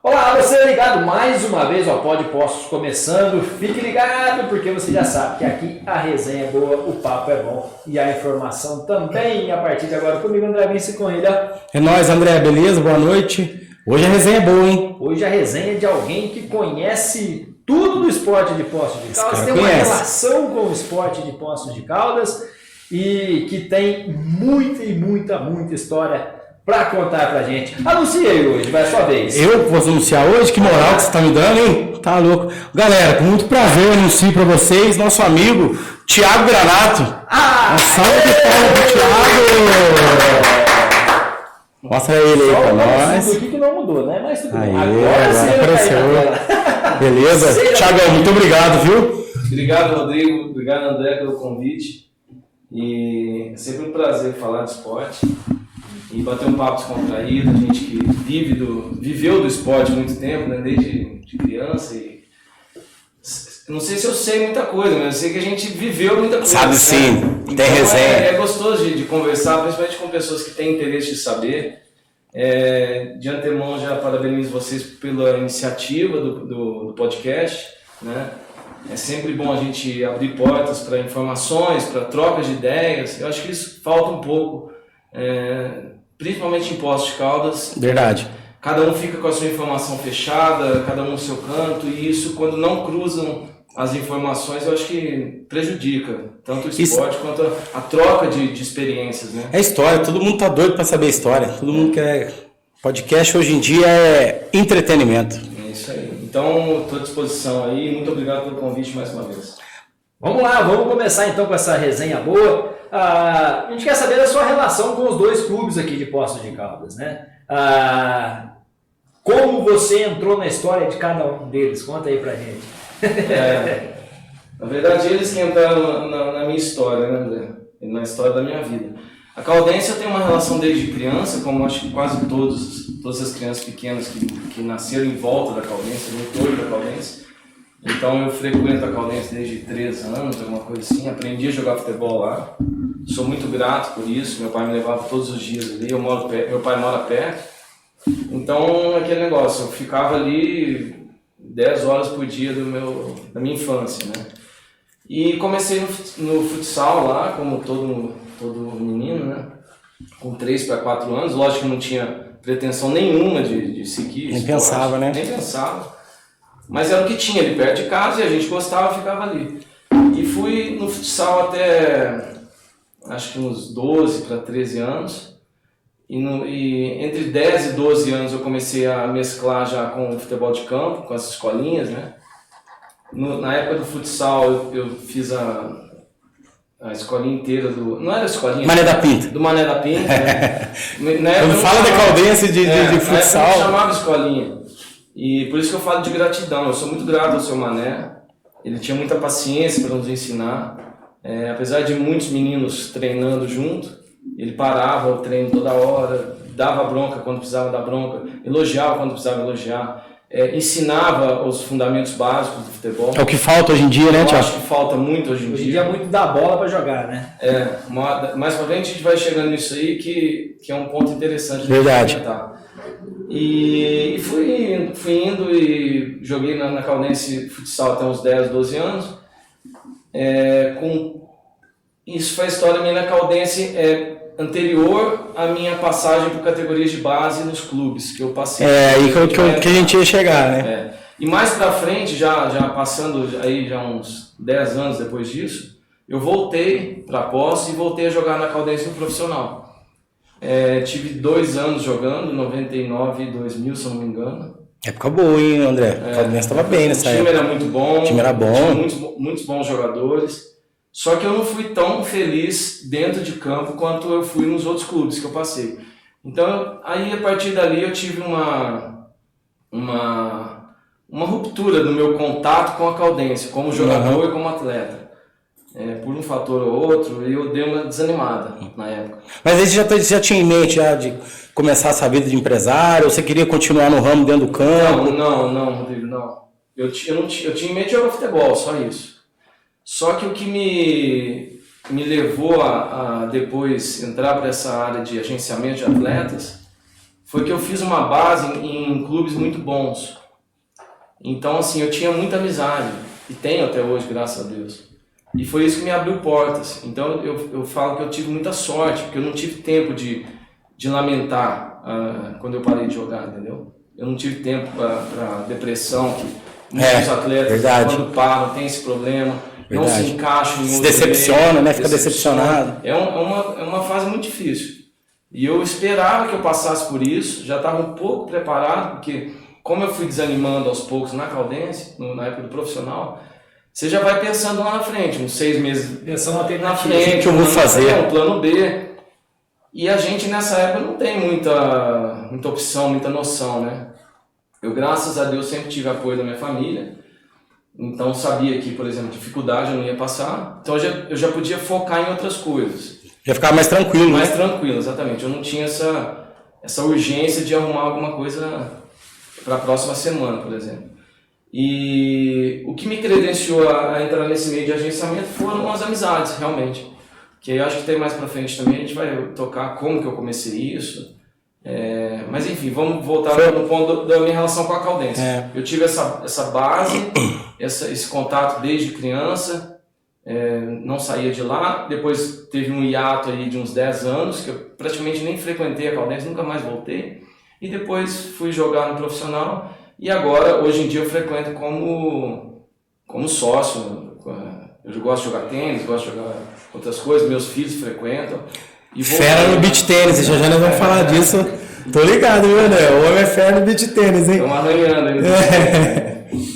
Olá, você ligado mais uma vez ao Pod Postos começando. Fique ligado porque você já sabe que aqui a resenha é boa, o papo é bom e a informação também. A partir de agora comigo, André Vince, com ele. É nóis, André, beleza? Boa noite. Hoje a resenha é boa, hein? Hoje a resenha é de alguém que conhece tudo do esporte de Poços de Caldas, tem uma relação com o esporte de Poços de Caldas e que tem muita história para contar pra gente. Anuncie aí hoje, vai a sua vez. Eu vou anunciar hoje? Que moral que você tá me dando, hein? Tá louco. Galera, com muito prazer eu anuncio pra vocês nosso amigo Thiago Granato. Uma salva de palmas pro Thiago! Mostra ele aí pra nós. Só o que não mudou, né? Mas tudo bem. Agora apareceu. Beleza? Thiagão, muito obrigado, viu? Obrigado, Rodrigo. Obrigado, André, pelo convite. E é sempre um prazer falar de esporte e bater um papo descontraído. A gente que viveu do esporte há muito tempo, né? Desde criança. E não sei se eu sei muita coisa, mas eu sei que a gente viveu muita coisa. Sabe sim, então, tem resenha. É gostoso de conversar, principalmente com pessoas que têm interesse de saber. De antemão já parabenizo vocês pela iniciativa do podcast, né? É sempre bom a gente abrir portas para informações, para trocas de ideias. Eu acho que isso falta um pouco, principalmente em Poços de Caldas. Verdade. Cada um fica com a sua informação fechada, cada um no seu canto, e isso, quando não cruzam as informações, eu acho que prejudica tanto o esporte quanto a troca de experiências, né? É história, todo mundo tá doido para saber a história. Todo mundo quer. Podcast hoje em dia é entretenimento. É isso aí. Então, estou à disposição aí. Muito obrigado pelo convite mais uma vez. Vamos lá, vamos começar então com essa resenha boa. A gente quer saber da sua relação com os dois clubes aqui de Poços de Caldas, né? Como você entrou na história de cada um deles? Conta aí pra gente. Na verdade, eles que entraram na minha história, né, André? Na história da minha vida. A Caldense eu tenho uma relação desde criança, como acho que quase todas as crianças pequenas que nasceram em volta da Caldense, no entorno da Caldense. Então eu frequento a Caldense desde 3 anos, alguma coisa assim. Aprendi a jogar futebol lá. Sou muito grato por isso. Meu pai me levava todos os dias ali. Meu pai mora perto. Então, aquele negócio, eu ficava ali 10 horas por dia da minha infância, né? E comecei no futsal lá, como todo menino, né? Com 3 para 4 anos. Lógico que não tinha pretensão nenhuma de seguir. Nem pensava, né? Nem pensava. Mas era o que tinha ali perto de casa e a gente gostava e ficava ali. E fui no futsal até, acho que uns 12 para 13 anos. E entre 10 e 12 anos eu comecei a mesclar já com o futebol de campo, com as escolinhas, né? Na época do futsal eu fiz a escolinha inteira não era a escolinha? Mané da Pinta. Do Mané da Pinta, né? Quando fala da Caldense de futsal... Eu chamava escolinha. E por isso que eu falo de gratidão. Eu sou muito grato ao seu Mané. Ele tinha muita paciência para nos ensinar. Apesar de muitos meninos treinando junto, ele parava o treino toda hora, dava bronca quando precisava dar bronca, elogiava quando precisava elogiar, ensinava os fundamentos básicos do futebol. É o que falta hoje em dia, né, Thiago? Eu acho que falta muito hoje em dia. Hoje em dia é muito dar bola para jogar, né? Mais pra frente a gente vai chegando nisso aí, que é um ponto interessante. Verdade. De comentar. E fui indo e joguei na Caldense futsal até uns 10, 12 anos. Isso foi a história minha na Caldense anterior à minha passagem por categorias de base nos clubes que eu passei. Aí que a gente ia chegar, né? E mais pra frente, já passando aí já uns 10 anos depois disso, eu voltei pra Poços e voltei a jogar na Caldense no profissional. Tive 2 anos jogando, 99 e 2000, se eu não me engano. Época boa, hein, André? A Caldense estava bem nessa época. O time era muito bom. O time era bom. Tinha muitos bons jogadores. Só que eu não fui tão feliz dentro de campo quanto eu fui nos outros clubes que eu passei. Então, aí a partir dali eu tive uma ruptura do meu contato com a Caldense, como jogador e como atleta. Por um fator ou outro, eu dei uma desanimada na época. Mas aí você já tinha em mente de começar essa vida de empresário? Ou você queria continuar no ramo dentro do campo? Não, Rodrigo, não. Eu tinha em mente jogar futebol, só isso. Só que o que me levou a depois entrar para essa área de agenciamento de atletas foi que eu fiz uma base em clubes muito bons. Então, assim, eu tinha muita amizade, e tenho até hoje, graças a Deus. E foi isso que me abriu portas. Então, eu falo que eu tive muita sorte, porque eu não tive tempo de lamentar quando eu parei de jogar, entendeu? Eu não tive tempo para depressão, que muitos atletas, quando param, tem esse problema, não se encaixam em se decepciona, né? Fica decepcionado. É uma fase muito difícil. E eu esperava que eu passasse por isso, já estava um pouco preparado, porque como eu fui desanimando aos poucos na Caldense, na época do profissional, você já vai pensando lá na frente, uns 6 meses pensando na frente, o que eu vou fazer? Um plano B. E a gente nessa época não tem muita opção, muita noção, né? Eu, graças a Deus, sempre tive apoio da minha família, então sabia que, por exemplo, dificuldade eu não ia passar, então eu já podia focar em outras coisas. Já ficava mais tranquilo. Mais tranquilo, exatamente. Eu não tinha essa urgência de arrumar alguma coisa para a próxima semana, por exemplo. E o que me credenciou a entrar nesse meio de agenciamento foram as amizades, realmente. Que eu acho que tem mais para frente também, a gente vai tocar como que eu comecei isso. Mas enfim, vamos voltar no ponto da minha relação com a Caldense. Eu tive essa base, esse contato desde criança. Não saía de lá, depois teve um hiato aí de uns 10 anos, que eu praticamente nem frequentei a Caldense, nunca mais voltei, e depois fui jogar no profissional, e agora, hoje em dia, eu frequento como sócio. Eu gosto de jogar tênis, gosto de jogar outras coisas, meus filhos frequentam. Fera no beach tênis, já nós vamos falar disso, tô ligado, viu, né? O homem é fera no beach tênis, hein? Estamos arranhando aí.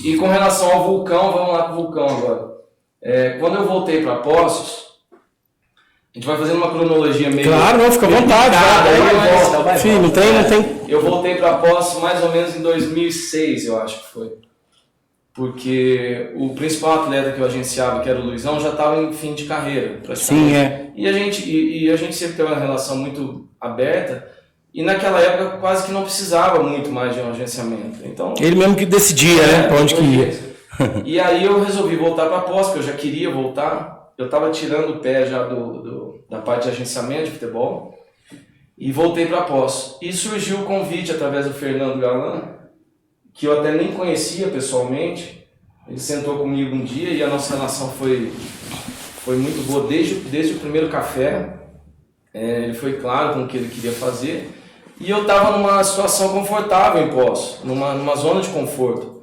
E com relação ao Vulcão, vamos lá pro Vulcão agora. Quando eu voltei para Poços, a gente vai fazendo uma cronologia meio... Claro, não, fica à vontade. Sim, não tem... Eu voltei para Poços mais ou menos em 2006, eu acho que foi. Porque o principal atleta que eu agenciava, que era o Luizão, já estava em fim de carreira. Sim, E a gente sempre teve uma relação muito aberta, e naquela época quase que não precisava muito mais de um agenciamento. Então, ele mesmo que decidia, né, para onde que ia. E aí eu resolvi voltar para Poços, porque eu já queria voltar. Eu estava tirando o pé já da parte de agenciamento de futebol e voltei para Poços. E surgiu o convite através do Fernando Galan, que eu até nem conhecia pessoalmente. Ele sentou comigo um dia e a nossa relação foi muito boa desde o primeiro café. Ele foi claro com o que ele queria fazer. E eu estava numa situação confortável em Poços, numa zona de conforto.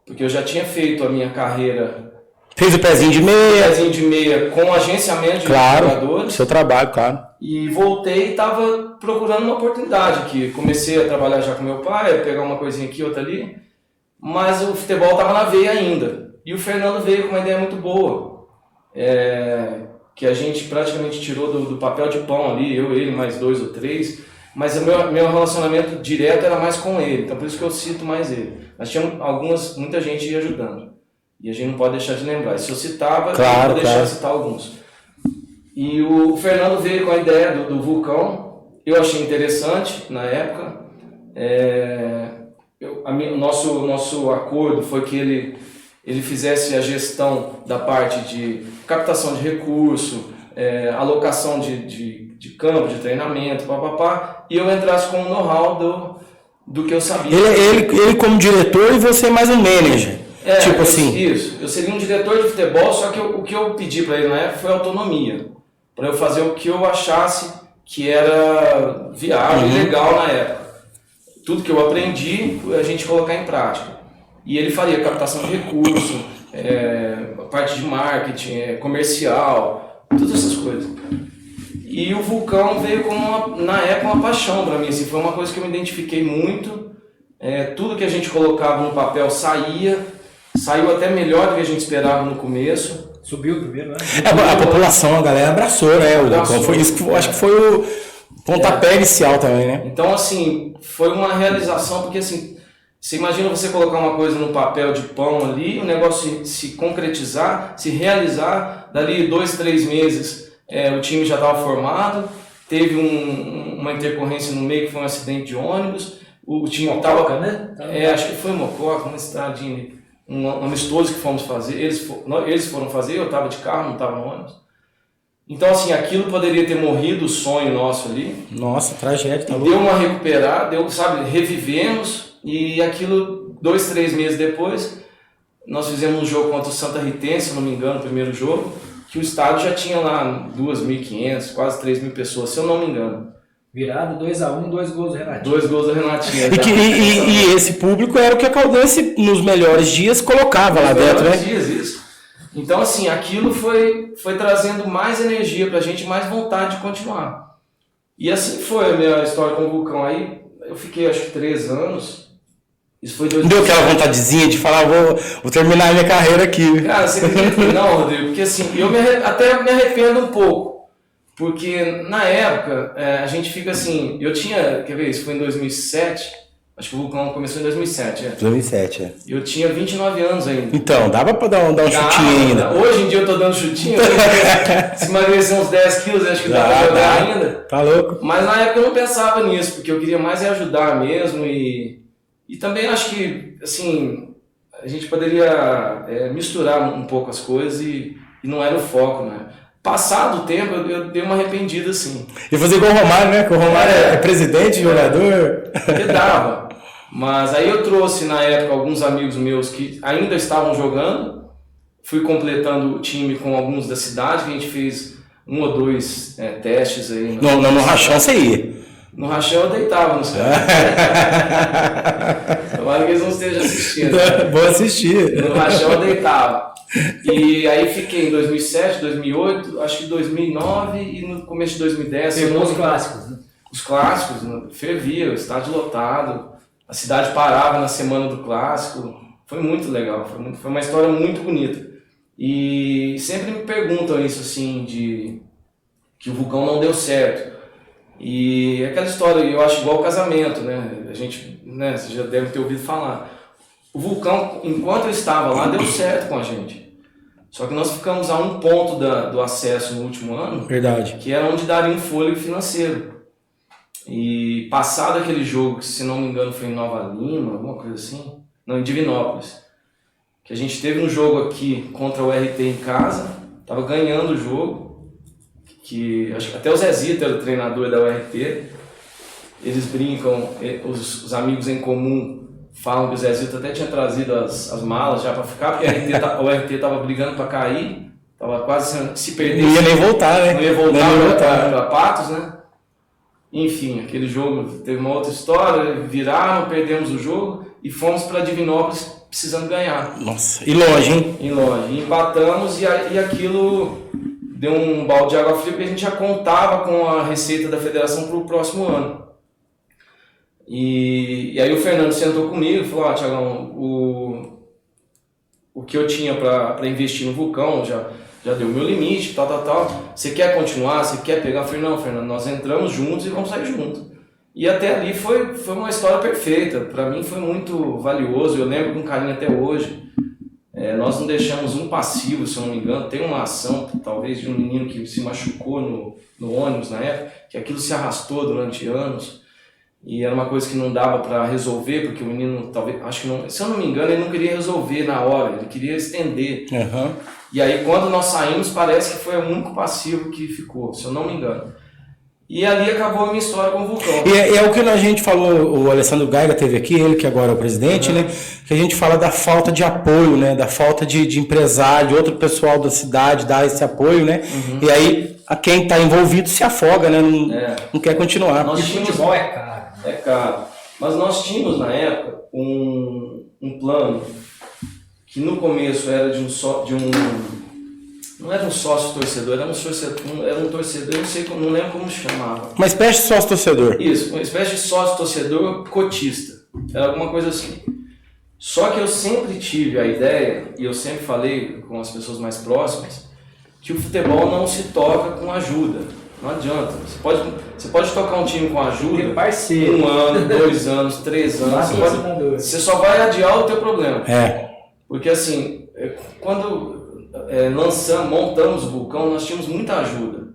Porque eu já tinha feito a minha carreira... Fez o pezinho de meia. Com agenciamento de jogadores. Seu trabalho, claro. E voltei e estava procurando uma oportunidade aqui. Comecei a trabalhar já com meu pai, a pegar uma coisinha aqui, outra ali. Mas o futebol estava na veia ainda. E o Fernando veio com uma ideia muito boa. Que a gente praticamente tirou do papel de pão ali, eu, ele, mais 2 ou 3... Mas o meu relacionamento direto era mais com ele, então por isso que eu cito mais ele. Mas tinha muita gente ia ajudando. E a gente não pode deixar de lembrar. E se eu citava, eu não vou deixar de citar alguns. E o Fernando veio com a ideia do Vulcão. Eu achei interessante na época. O nosso acordo foi que ele fizesse a gestão da parte de captação de recurso, alocação de campo, de treinamento, e eu entrasse com o know-how do que eu sabia. Ele como diretor e você mais um manager. Assim. Isso. Eu seria um diretor de futebol, só que o que eu pedi para ele na época foi autonomia. Para eu fazer o que eu achasse que era viável e legal na época. Tudo que eu aprendi, a gente colocar em prática. E ele faria captação de recurso, parte de marketing, comercial, todas essas coisas. E o Vulcão veio na época, uma paixão para mim. Assim, foi uma coisa que eu me identifiquei muito. Tudo que a gente colocava no papel saiu até melhor do que a gente esperava no começo. Subiu primeiro, né? A população, a galera abraçou, né? O Vulcão foi isso que acho que foi o pontapé inicial também, né? Então, assim, foi uma realização, porque assim, você imagina você colocar uma coisa no papel de pão ali, o negócio se concretizar, se realizar, dali 2, 3 meses. O time já estava formado, teve uma intercorrência no meio que foi um acidente de ônibus, o time estava... né? Acho que foi em Mococa, uma estradinha, um amistoso que fomos fazer, eles foram fazer, eu estava de carro, não estava no ônibus. Então, assim, aquilo poderia ter morrido, o sonho nosso ali. Nossa, tragédia, tá louco. Deu uma recuperada, revivemos, e aquilo, 2, 3 meses depois, nós fizemos um jogo contra o Santa Ritense, se não me engano, o primeiro jogo, que o estádio já tinha lá 2.500, quase 3.000 pessoas, se eu não me engano. Virado 2-1, 2 gols do Renatinho. 2 gols do Renatinho. E esse público era o que a Caldense, nos melhores dias, colocava lá dentro, né? Dias, isso. Então, assim, aquilo foi trazendo mais energia pra gente, mais vontade de continuar. E assim foi a minha história com o Vulcão. Aí eu fiquei, acho que 3 anos. Isso foi 2007. Deu aquela vontadezinha de falar, vou terminar a minha carreira aqui. Cara, você acredita que não, Rodrigo? Porque assim, eu até me arrependo um pouco. Porque na época, a gente fica assim, eu tinha, quer ver, isso foi em 2007, acho que o Vulcão começou em 2007, 2007, é. Eu tinha 29 anos ainda. Então, dava pra dar um chutinho ainda. Hoje em dia eu tô dando chutinho, se emagrecer uns 10 quilos, acho que dá pra jogar ainda. Tá louco. Mas na época eu não pensava nisso, porque eu queria mais ajudar mesmo e também acho que, assim, a gente poderia misturar um pouco as coisas e não era o foco, né? Passado o tempo, eu dei uma arrependida, assim. E fazer igual o Romário, né? Que o Romário é presidente, jogador. Que dava. Mas aí eu trouxe, na época, alguns amigos meus que ainda estavam jogando. Fui completando o time com alguns da cidade, que a gente fez 1 ou 2 testes aí. No rachão você ia. No rachão eu deitava no céu. Tomara que eles não estejam assistindo. Vou assistir. No rachão eu deitava. E aí fiquei em 2007, 2008, acho que 2009 e no começo de 2010. Pegou os clássicos, né? Os clássicos, fervia, o estádio lotado, a cidade parava na semana do clássico. Foi muito legal, foi uma história muito bonita. E sempre me perguntam isso assim, de que o Vulcão não deu certo. E aquela história, eu acho igual ao casamento, né? A gente, né, você já deve ter ouvido falar. O Vulcão, enquanto eu estava lá, deu certo com a gente. Só que nós ficamos a um ponto do acesso no último ano. Verdade. Que era onde daria um fôlego financeiro. E passado aquele jogo, que se não me engano foi em Nova Lima, alguma coisa assim. Não, em Divinópolis. Que a gente teve um jogo aqui contra o RT em casa. Tava ganhando o jogo. Que acho que até o Zezito era o treinador da URT. Eles brincam, os amigos em comum falam que o Zezito até tinha trazido as malas já para ficar, porque o RT estava brigando para cair, estava quase se perder. Não ia nem voltar, né? Não ia voltar para Patos, né? Enfim, aquele jogo teve uma outra história, viraram, perdemos o jogo e fomos para Divinópolis precisando ganhar. Nossa, e longe, hein? E longe. E empatamos e aquilo deu um balde de água fria, porque a gente já contava com a receita da federação para o próximo ano. E aí o Fernando sentou comigo e falou, Thiagão, o que eu tinha para investir no Vulcão já deu o meu limite, tal. Você quer continuar? Você quer pegar? Eu falei, não, Fernando, nós entramos juntos e vamos sair juntos. E até ali foi uma história perfeita. Para mim foi muito valioso, eu lembro com carinho até hoje. Nós não deixamos um passivo, se eu não me engano. Tem uma ação, talvez, de um menino que se machucou no ônibus na época, que aquilo se arrastou durante anos. E era uma coisa que não dava para resolver, porque o menino, talvez, acho que não, se eu não me engano, ele não queria resolver na hora, ele queria estender. Uhum. E aí, quando nós saímos, parece que foi o único passivo que ficou, se eu não me engano. E ali acabou a minha história com o Vulcão. E é o que a gente falou, o Alessandro Gaiga teve aqui, ele que agora é o presidente, né? Que a gente fala da falta de apoio, né? Da falta de empresário, de outro pessoal da cidade dar esse apoio, né? E aí, quem está envolvido se afoga, né? Não quer continuar. Porque futebol é caro. É caro. Mas nós tínhamos, na época, um plano que no começo era não era um sócio torcedor, era um torcedor, não lembro como chamava. Uma espécie de sócio torcedor. Isso, uma espécie de sócio torcedor cotista. Era alguma coisa assim. Só que eu sempre tive a ideia, e eu sempre falei com as pessoas mais próximas, que o futebol não se toca com ajuda. Não adianta. Você pode tocar um time com ajuda, parceiro. 1 ano, 2 anos, 3 anos. Você só vai adiar o teu problema. Porque assim, quando montamos o Vulcão, nós tínhamos muita ajuda.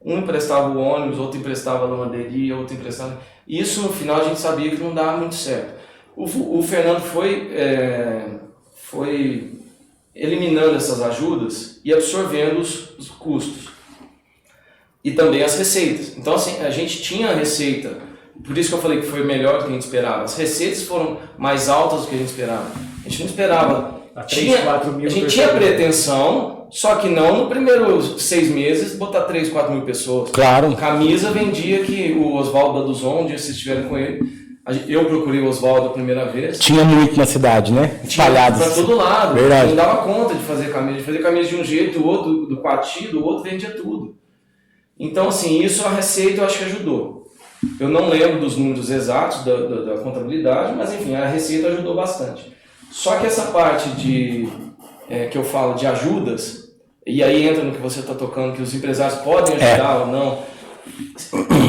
Um emprestava o ônibus, outro emprestava a lavanderia, outro emprestava... Isso no final a gente sabia que não dava muito certo. O Fernando foi eliminando essas ajudas e absorvendo os custos. e também as receitas. Então, assim, a gente tinha a receita, por isso que eu falei que foi melhor do que a gente esperava. As receitas foram mais altas do que a gente esperava. A gente não esperava. A 3, 4 mil a gente tinha pretensão, só que não no primeiros 6 meses botar 3, 4 mil pessoas. Claro. Camisa vendia que o Oswaldo Baduzon, um dia vocês estiveram com ele, eu procurei o Oswaldo a primeira vez. Tinha muito na cidade, né? Espalhados. Para todo lado. Verdade. Não dava conta de fazer camisa de um jeito, do outro, do Quati, do outro vendia tudo. Então, assim, isso a receita eu acho que ajudou. Eu não lembro dos números exatos da contabilidade, mas enfim, a receita ajudou bastante. Só que essa parte que eu falo de ajudas, e aí entra no que você está tocando, que os empresários podem ajudar ou não.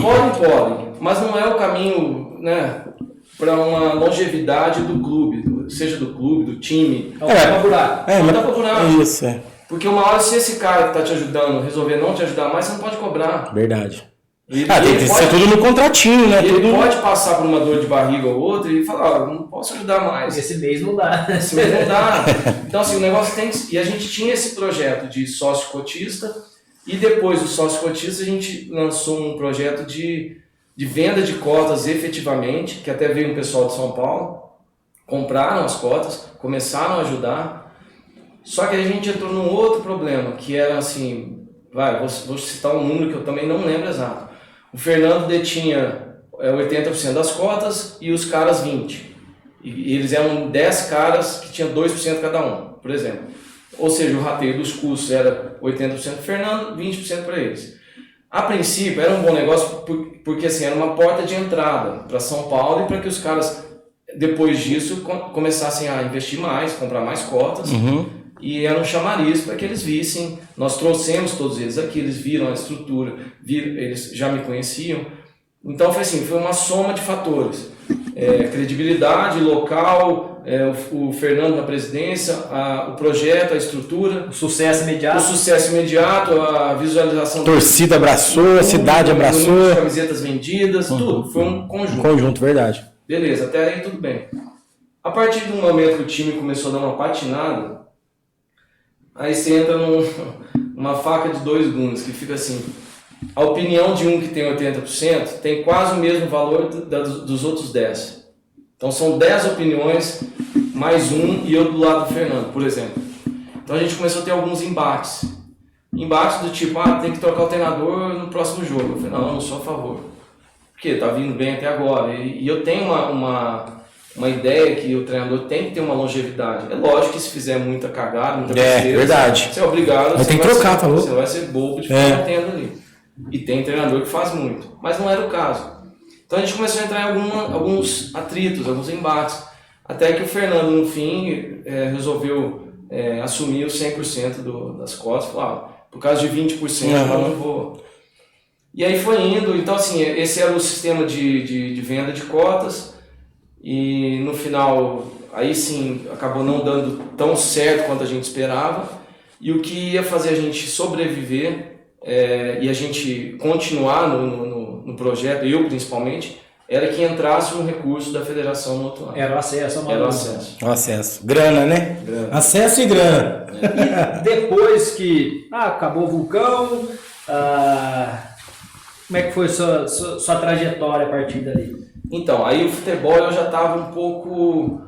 Podem, mas não é o caminho, né, para uma longevidade do clube, seja do clube, do time. Não dá pra buraco. Não dá pra buraco. Isso, Porque uma hora, se esse cara que está te ajudando resolver não te ajudar mais, você não pode cobrar. Verdade. Tem que ser tudo no contratinho, né? Ele pode passar por uma dor de barriga ou outra e falar, não posso ajudar mais. Esse mês não dá. Esse mês não dá. Então, assim, o negócio tem que... E a gente tinha esse projeto de sócio cotista, e depois do sócio cotista a gente lançou um projeto de venda de cotas efetivamente, que até veio um pessoal de São Paulo, compraram as cotas, começaram a ajudar, só que a gente entrou num outro problema, que era assim, vou citar um número que eu também não lembro exato. O Fernando detinha 80% das cotas e os caras 20%. E eles eram 10 caras que tinham 2% cada um, por exemplo. Ou seja, o rateio dos custos era 80% do Fernando, 20% para eles. A princípio era um bom negócio porque assim, era uma porta de entrada para São Paulo e para que os caras, depois disso, começassem a investir mais, comprar mais cotas. E era um chamariz para que eles vissem. Nós trouxemos todos eles aqui, eles viram a estrutura, eles já me conheciam. Então foi assim, foi uma soma de fatores. Credibilidade, local, o Fernando na presidência, o projeto, a estrutura. O sucesso imediato. A visualização. A torcida abraçou, a cidade abraçou. As camisetas vendidas, tudo. Foi um conjunto. Conjunto, verdade. Beleza, até aí tudo bem. A partir do momento que o time começou a dar uma patinada, aí você entra numa faca de dois gumes, que fica assim, a opinião de um que tem 80% tem quase o mesmo valor dos outros 10%. Então são 10 opiniões, mais um e eu do lado do Fernando, por exemplo. Então a gente começou a ter alguns embates. Embates do tipo, tem que trocar o treinador no próximo jogo. Eu falei, não sou a favor. Porque tá vindo bem até agora. E eu tenho uma ideia que o treinador tem que ter uma longevidade. É lógico que se fizer muita cagada, muita besteira, verdade. você é obrigado, você vai trocar, falou. Você vai ser bobo de ficar batendo ali. E tem treinador que faz muito, mas não era o caso. Então a gente começou a entrar em alguns atritos, alguns embates, até que o Fernando no fim resolveu assumir os 100% das cotas, falou, por causa de 20% eu não vou. E aí foi indo, então assim, esse era o sistema de venda de cotas. E no final, aí sim, acabou não dando tão certo quanto a gente esperava. E o que ia fazer a gente sobreviver e a gente continuar no projeto, eu principalmente, era que entrasse um recurso da federação no outro ano. Era o acesso. O acesso. Grana, né? Grana. Acesso e grana. E depois que acabou o Vulcão, como é que foi sua trajetória a partir dali? Então, aí o futebol eu já estava um pouco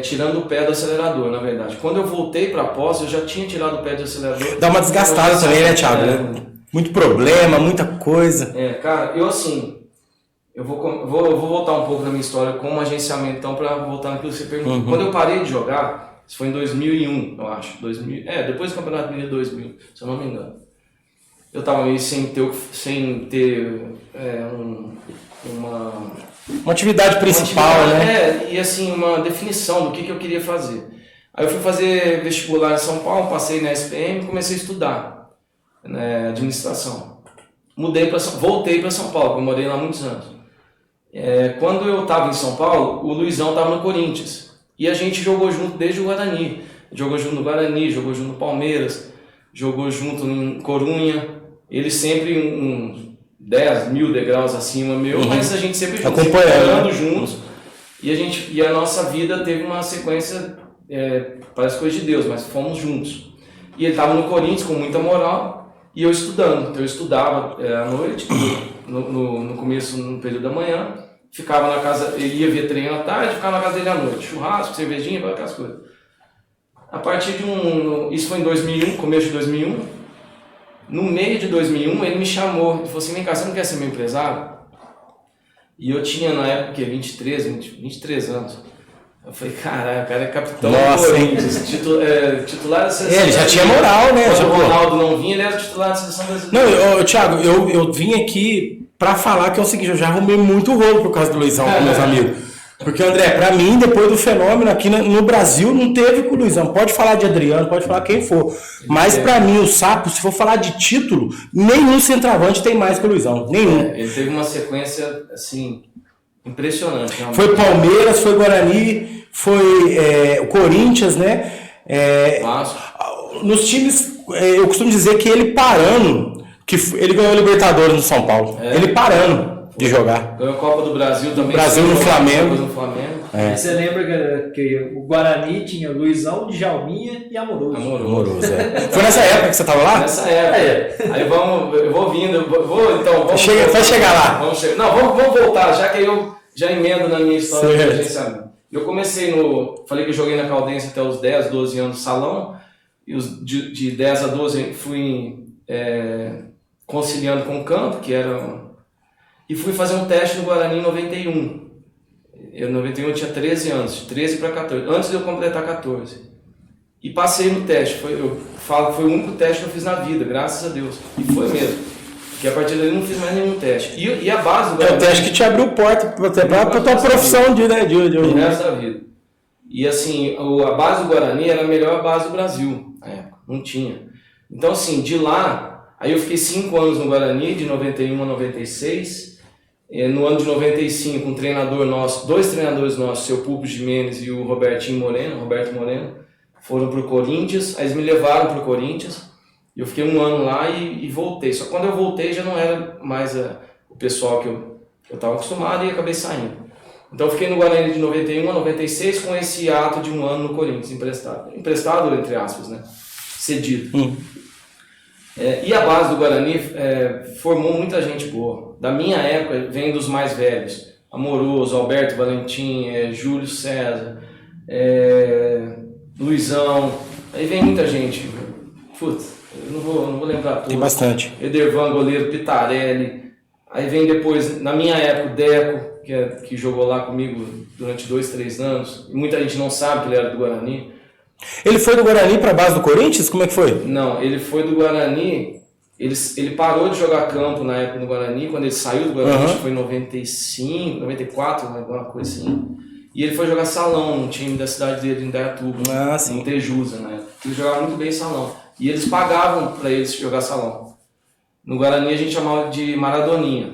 tirando o pé do acelerador, na verdade. Quando eu voltei para a pós, eu já tinha tirado o pé do acelerador. Dá uma desgastada também, né, Thiago? Muito problema, muita coisa. Cara, eu assim, eu vou voltar um pouco na minha história como agenciamento, então, para voltar naquilo que você perguntou. Quando eu parei de jogar, isso foi em 2001, eu acho. Depois do Campeonato Mineiro 2000, se eu não me engano. Eu estava meio sem ter uma atividade principal, né? E assim, uma definição do que eu queria fazer. Aí eu fui fazer vestibular em São Paulo, passei na SPM e comecei a estudar administração. Voltei para São Paulo, eu morei lá há muitos anos. Quando eu estava em São Paulo, o Luizão estava no Corinthians. E a gente jogou junto desde o Guarani. Jogou junto no Guarani, jogou junto no Palmeiras, jogou junto em Corunha. Ele sempre uns 10 mil degraus acima meu, mas a gente sempre acompanhando juntos. E a nossa vida teve uma sequência, parece coisa de Deus, mas fomos juntos. E ele estava no Corinthians com muita moral, E eu estudando. Então eu estudava à noite, no começo, no período da manhã, ficava na casa, ia ver treino à tarde, ficava na casa dele à noite. Churrasco, cervejinha, aquelas coisas. A partir de isso foi em 2001, começo de 2001. No meio de 2001, ele me chamou e falou assim: vem cá, você não quer ser meu empresário? E eu tinha na época 23 anos. Eu falei, caralho, o cara é capitão do Corinthians, titular da seleção. Ele já tinha moral, né? Quando o Ronaldo não vinha, ele era titular da seleção brasileira. Não, Thiago, eu vim aqui pra falar que é o seguinte, eu já arrumei muito rolo por causa do Luizão com meus amigos. Porque, André, pra mim, depois do fenômeno aqui no Brasil, não teve com o Luizão. Pode falar de Adriano, pode falar quem for. Mas pra mim, o Sapo, se for falar de título, nenhum centroavante tem mais que o Luizão. Nenhum. Ele teve uma sequência, assim, impressionante. Realmente. Foi Palmeiras, foi Guarani, foi o Corinthians, né? Vasco. Nos times, eu costumo dizer que ele parando, que ele ganhou a Libertadores no São Paulo. Ele parando de jogar. Ganhou a Copa do Brasil também. Brasil no Flamengo. E você lembra que o Guarani tinha Luizão, Djalminha e Amoroso. Amoroso, Foi nessa época que você estava lá? Nessa época. Aí eu vou vindo, então... Vai chegar lá. Vamos voltar, já que eu já emendo na minha história de agenciamento. Eu comecei falei que eu joguei na Caldense até os 10, 12 anos no salão, e de 10 a 12 fui conciliando com o campo, e fui fazer um teste no Guarani em 91. Em 91 eu tinha 13 anos, 13 para 14, antes de eu completar 14. E passei no teste, eu falo que foi o único teste que eu fiz na vida, graças a Deus. E foi mesmo. Porque a partir daí eu não fiz mais nenhum teste. E a base do Guarani... É o teste que te abriu porta para a tua profissão de resto da vida. E assim, a base do Guarani era a melhor base do Brasil na época, não tinha. Então assim, de lá, aí eu fiquei 5 anos no Guarani, de 91 a 96. No ano de 95, dois treinadores nossos, o seu Pulpo Jimenez e o Roberto Moreno, foram para o Corinthians. Aí eles me levaram para o Corinthians. Eu fiquei 1 ano lá e voltei. Só que quando eu voltei já não era mais o pessoal que eu estava acostumado e acabei saindo. Então eu fiquei no Guarani de 91 a 96 com esse ato de 1 ano no Corinthians, emprestado. Emprestado, entre aspas, né? Cedido. E a base do Guarani formou muita gente boa. Da minha época, vem dos mais velhos. Amoroso, Alberto Valentim, Júlio César, Luizão. Aí vem muita gente. Putz, eu não vou lembrar tudo. Tem bastante. Edervan, goleiro, Pitarelli. Aí vem depois, na minha época, o Deco, que jogou lá comigo durante 2, 3 anos. E muita gente não sabe que ele era do Guarani. Ele foi do Guarani para a base do Corinthians? Como é que foi? Não, ele foi do Guarani, ele parou de jogar campo na época do Guarani, quando ele saiu do Guarani, acho que foi em 95, 94, alguma coisa assim. E ele foi jogar salão no time da cidade dele, em Indaiatuba, em Tejusa, né? Ele jogava muito bem salão. E eles pagavam para eles jogar salão. No Guarani a gente chamava de Maradoninha.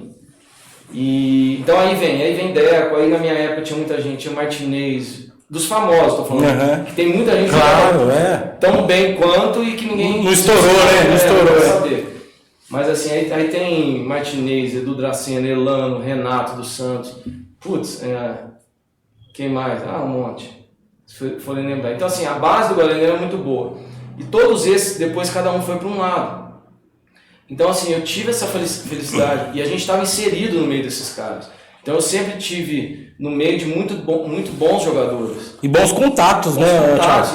Então aí vem Deco, aí na minha época tinha muita gente, tinha Martinez... Dos famosos, tô falando. Que tem muita gente que tão bem quanto e que ninguém... Não estourou, né? Não estourou, saber. Mas assim, aí tem Martinez, Edu Dracena, Elano, Renato dos Santos. Putz, quem mais? Um monte. Se forem lembrar. Então assim, a base do Guarani era muito boa. E todos esses, depois cada um foi para um lado. Então assim, eu tive essa felicidade e a gente estava inserido no meio desses caras. Então eu sempre tive no meio de muito bons jogadores. E bons contatos, né?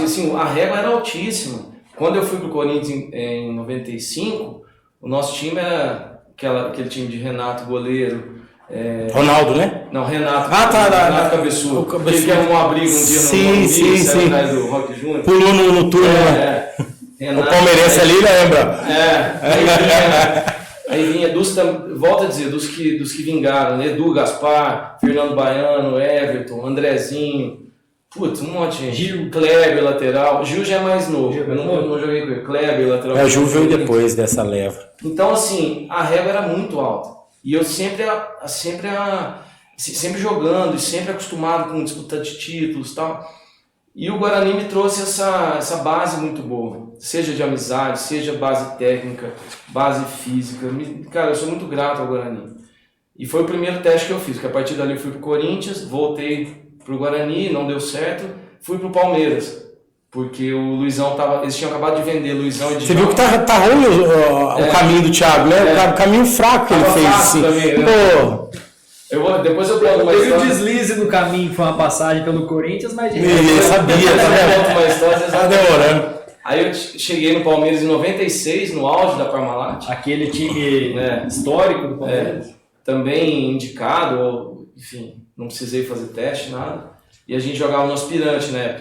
E assim, a régua era altíssima. Quando eu fui pro Corinthians em 95, o nosso time era aquele time de Renato, goleiro. Ronaldo, né? Não, Renato. Renato Cabeçudo. Ele que arrumou uma briga um dia no Morumbi, atrás do Rock Júnior. Pulou no turno, né? Renato, o palmeirense ali lembra. Aí vinha volta a dizer, dos que vingaram, né? Edu Gaspar, Fernando Baiano, Everton, Andrezinho, putz, um monte de gente. Gil. Kleber, lateral. Gil já é mais novo, eu não joguei com ele. Kleber, lateral. O Gil veio depois dessa leva. Então, assim, a régua era muito alta. E eu sempre jogando e sempre acostumado com disputa de títulos e tal. E o Guarani me trouxe essa base muito boa, seja de amizade, seja base técnica, base física. Cara, eu sou muito grato ao Guarani. E foi o primeiro teste que eu fiz, porque a partir dali eu fui pro Corinthians, voltei pro Guarani, não deu certo, fui pro Palmeiras, Porque o Luizão eles tinham acabado de vender, Luizão e Você viu que tá ruim o caminho do Thiago, né? O caminho fraco que ele fez, assim. Também, Pô. Depois eu conto uma história. Teve um deslize no caminho, foi uma passagem pelo Corinthians, mas de Ele sabia, eu conto uma história, vocês tá demorando. Aí eu cheguei no Palmeiras em 96, no auge da Parmalat. Aquele time histórico do Palmeiras. Também indicado, enfim, não precisei fazer teste, nada. E a gente jogava no aspirante, né?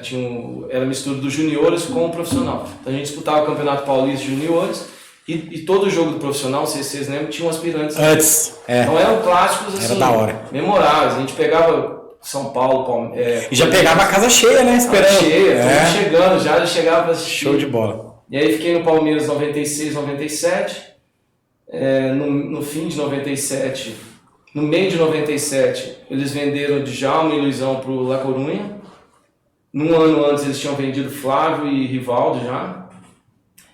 Era mistura dos juniores com o profissional. Então a gente disputava o Campeonato Paulista de juniores e todo jogo do profissional, não sei se vocês lembram, tinha um aspirante. Antes, Então eram clássicos assim, era da hora. Memoráveis. A gente pegava São Paulo, e já pegava a casa cheia, né? Esperando. Cheia, chegando já chegava pra assistir. Show de bola. E aí fiquei no Palmeiras 96, 97. No fim de 97, no meio de 97, eles venderam Djalma e Luizão pro La Corunha. Num ano antes eles tinham vendido Flávio e Rivaldo já.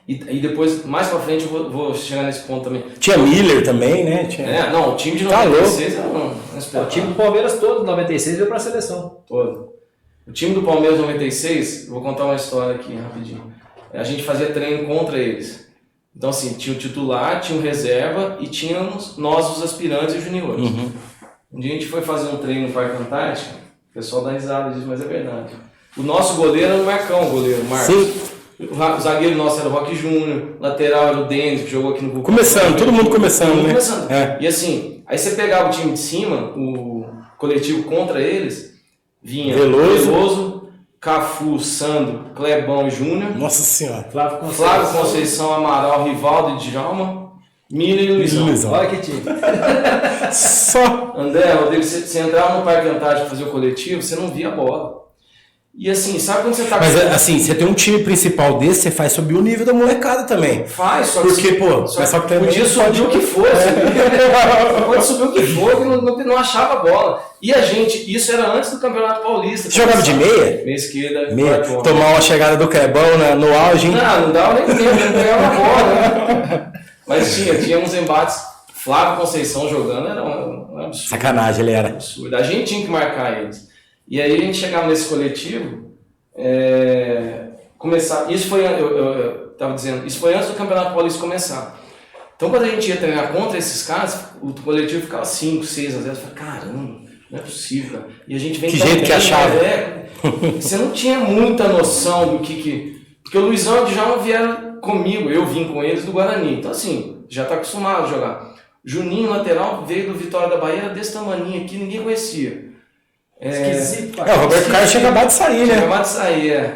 E depois, mais pra frente, eu vou chegar nesse ponto também. Tinha Miller também, né? O time de 96 era o time do Palmeiras todo, 96, veio pra seleção. Todo. O time do Palmeiras 96, eu vou contar uma história aqui rapidinho. A gente fazia treino contra eles. Então, assim, tinha o titular, tinha o reserva e tínhamos nós, os aspirantes e os juniores. Um dia a gente foi fazer um treino no Parque Antártica, o pessoal dá risada disso, mas é verdade. O nosso goleiro era o Marcão, o goleiro, o Marcos. Sim. O zagueiro nosso era o Roque Júnior, lateral era o Denis, que jogou aqui no Cuca. Começando, todo mundo começando, né? E assim, aí você pegava o time de cima, o coletivo contra eles, vinha Veloso, Cafu, Sandro, Clebão e Júnior. Nossa Senhora. Flávio Conceição, Amaral, Rivaldo e Djalma. Miller e Luizão. Olha que time. Só. André, Rodrigo, você entrava no Parque Antártico fazer o coletivo, você não via a bola. E assim, sabe quando você tá... Mas assim, você tem um time principal desse, você faz subir o nível da molecada também. Faz, só que... Porque, pô, só que também podia subir o que for. Pode subir o que for, que não achava a bola. E a gente, isso era antes do Campeonato Paulista. Você jogava de meia? Meia esquerda. Meia. Tomar uma chegada do Clebão no auge, hein? Não dava nem tempo, não pegava a bola. Né? Mas tinha uns embates. Flávio Conceição jogando era um absurdo. Sacanagem, ele era. Absurdo. A gente tinha que marcar eles. E aí a gente chegava nesse coletivo, começar. Isso foi, eu estava dizendo, isso foi antes do Campeonato Paulista começar. Então quando a gente ia treinar contra esses caras, o coletivo ficava 5, 6 a 0. Eu falei, caramba, não é possível, cara. E a gente vem que jeito que achava. Você não tinha muita noção do que... Porque o Luizão e o Djalma vieram comigo, eu vim com eles do Guarani. Então assim, já está acostumado a jogar. Juninho, lateral, veio do Vitória da Bahia, era desse tamanho aqui, ninguém conhecia. Esquisito. O Roberto Carlos tinha acabado de sair, né? Tinha acabado de sair,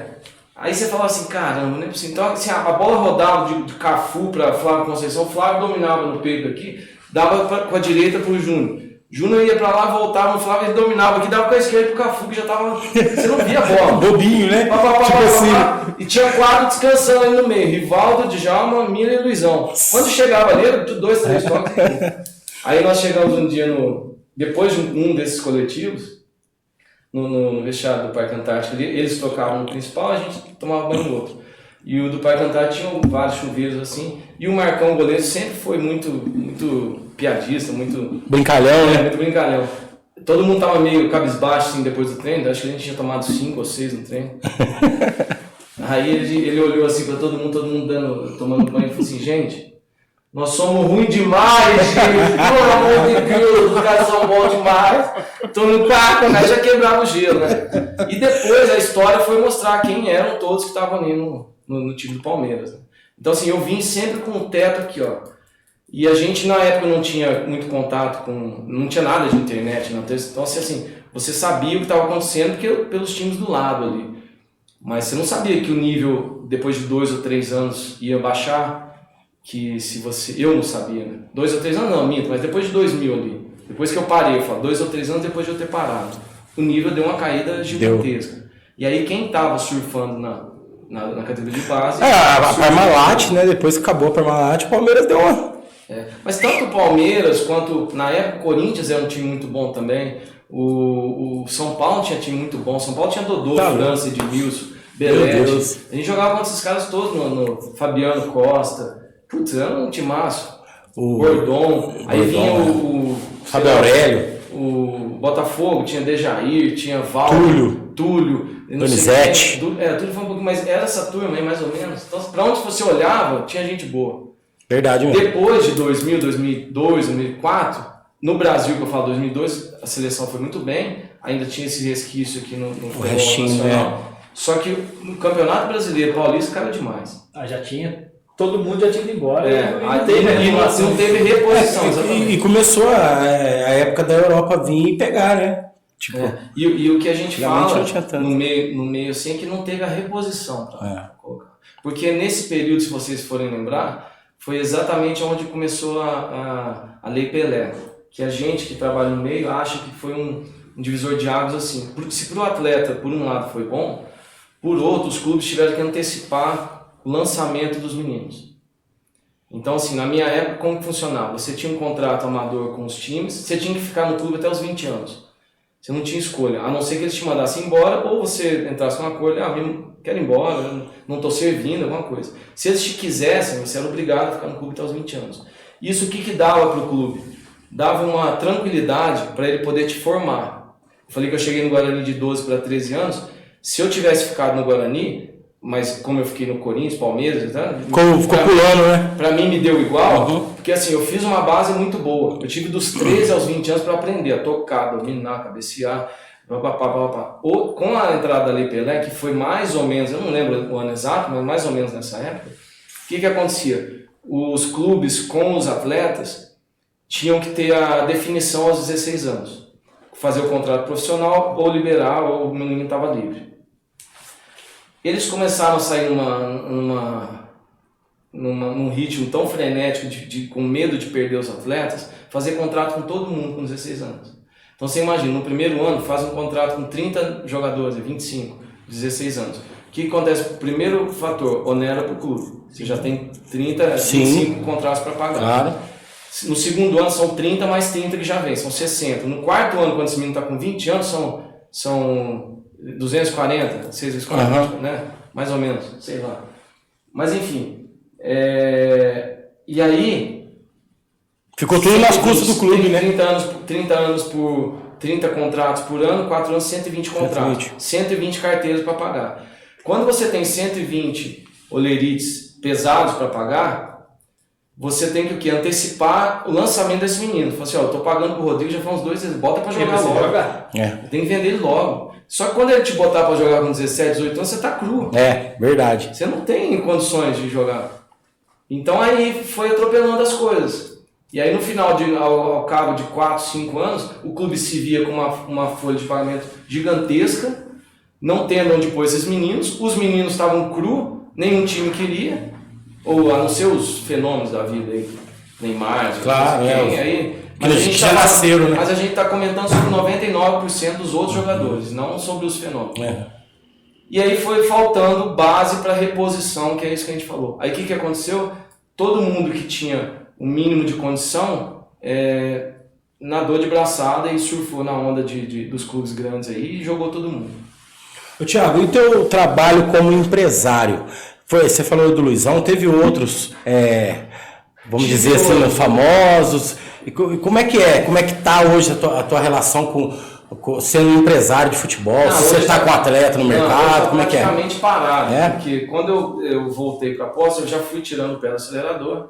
Aí você falava assim, caramba, não é possível. Então, assim, a bola rodava de Cafu para Flávio Conceição, o Flávio dominava no peito aqui, dava com a direita pro Júnior. Júnior ia pra lá, voltava no Flávio, ele dominava aqui, dava com a esquerda pro Cafu, que já tava... Você não via a bola. Bobinho, né? Assim. E tinha 4 descansando ali no meio, Rivaldo, Djalma, Miller e Luizão. Quando chegava ali, era 2, 3 toques. Aí nós chegamos um dia depois de um desses coletivos, no vestiário do Parque Antártico, eles tocavam no principal, a gente tomava banho no outro. E o do Parque Antártico tinha vários chuveiros assim, e o Marcão, o goleiro, sempre foi muito piadista, muito... Brincalhão, né? Muito brincalhão. Todo mundo tava meio cabisbaixo assim depois do treino, acho que a gente tinha tomado 5 ou 6 no treino. Aí ele olhou assim pra todo mundo tomando banho e falou assim, gente, nós somos ruins demais, gente, pelo amor de Deus, os caras são bons demais. Tô no taco, né? Já quebrava o gelo, né? E depois a história foi mostrar quem eram todos que estavam ali no time do Palmeiras. Né? Então assim, eu vim sempre com o teto aqui, ó. E a gente na época não tinha muito contato não tinha nada de internet, não. Então assim, você sabia o que estava acontecendo pelos times do lado ali. Mas você não sabia que o nível, depois de 2 ou 3 anos, ia baixar. Que se você... Eu não sabia, né? 2 ou 3 anos não, minto, mas depois de 2000 ali. Depois que eu parei, eu falo, 2 ou 3 anos depois de eu ter parado. O nível deu uma caída gigantesca. E aí quem tava surfando na categoria de base... a Parmalat, né? Depois que acabou a Parmalat, o Palmeiras deu uma... Mas tanto o Palmeiras quanto, na época, o Corinthians era um time muito bom também. O São Paulo tinha time muito bom. São Paulo tinha Dodô, França, Edmilson, Belete. A gente jogava contra esses caras todos, no Fabiano Costa. Putz, era um timaço. O Gordon. Aí vinha o Fábio Aurélio. o Botafogo tinha Dejair, tinha Valdo, Túlio, Donizete. Túlio foi um pouquinho mais. Era essa turma aí, mais ou menos. Então, pra onde você olhava, tinha gente boa. Verdade mesmo. Depois de 2000, 2002, 2004, no Brasil, que eu falo 2002, a seleção foi muito bem, ainda tinha esse resquício aqui no futebol nacional. Só que no Campeonato Brasileiro Paulista caiu demais. Já tinha. Todo mundo já tinha ido embora. Não teve reposição. E começou a época da Europa vir e pegar, né? Tipo, e o que a gente fala não tinha tanto. no meio assim é que não teve a reposição para colocar. Porque nesse período, se vocês forem lembrar, foi exatamente onde começou a Lei Pelé. Que a gente que trabalha no meio acha que foi um divisor de águas assim. Se para o atleta, por um lado, foi bom, por outro, os clubes tiveram que antecipar o lançamento dos meninos. Então, assim, na minha época, como que funcionava? Você tinha um contrato amador com os times, você tinha que ficar no clube até os 20 anos. Você não tinha escolha, a não ser que eles te mandassem embora, ou você entrasse com um acordo, quero ir embora, não estou servindo, alguma coisa. Se eles te quisessem, você era obrigado a ficar no clube até os 20 anos. Isso o que dava para o clube? Dava uma tranquilidade para ele poder te formar. Eu falei que eu cheguei no Guarani de 12 para 13 anos, se eu tivesse ficado no Guarani, mas como eu fiquei no Corinthians, Palmeiras, ficou pulando, né? Pra mim me deu igual, porque assim, eu fiz uma base muito boa. Eu tive dos 13 aos 20 anos para aprender a tocar, dominar, cabecear, papapá. Com a entrada da Lei Pelé, que foi mais ou menos, eu não lembro o ano exato, mas mais ou menos nessa época, o que acontecia? Os clubes com os atletas tinham que ter a definição aos 16 anos. Fazer o contrato profissional, ou liberar, ou o menino estava livre. Eles começaram a sair num ritmo tão frenético, com medo de perder os atletas, fazer contrato com todo mundo com 16 anos. Então você imagina, no primeiro ano faz um contrato com 30 jogadores, 25, 16 anos. O que acontece? O primeiro fator, onera para o clube. Você já tem 30, 25 contratos para pagar. Claro. No segundo ano são 30 mais 30 que já vem, são 60. No quarto ano, quando esse menino está com 20 anos, são 240, 6 vezes 40, né? Mais ou menos, sei lá. Mas enfim. E aí. Ficou tudo nas custas do clube, né? 30 anos por 30 contratos por ano, 4 anos, 120 contratos. 120 carteiras para pagar. Quando você tem 120 olerites pesados para pagar, você tem que o quê? Antecipar o lançamento desse menino. Fala assim, eu tô pagando pro Rodrigo já faz uns 2 meses, bota para jogar logo. Tem que vender ele logo. Só que quando ele te botar para jogar com 17, 18 anos, você tá cru. Verdade. Você não tem condições de jogar. Então aí foi atropelando as coisas. E aí no final, ao cabo de 4, 5 anos, o clube se via com uma folha de pagamento gigantesca, não tendo onde pôr esses meninos. Os meninos estavam cru, nenhum time queria, ou a não ser os fenômenos da vida aí, Neymar, claro, mas a gente já nasceram, né? Mas a gente está comentando sobre 99% dos outros jogadores, não sobre os fenômenos. E aí foi faltando base para reposição, que é isso que a gente falou. Aí o que aconteceu? Todo mundo que tinha o mínimo de condição nadou de braçada e surfou na onda dos clubes grandes aí e jogou todo mundo. Thiago, e o teu trabalho como empresário? Você falou do Luizão, teve outros, vamos dizer assim, famosos. E como é que é? Como é que tá hoje a tua relação com sendo um empresário de futebol? Se você está com atleta no mercado, como é que é? Praticamente parado, porque quando eu voltei para a Posse, eu já fui tirando o pé do acelerador.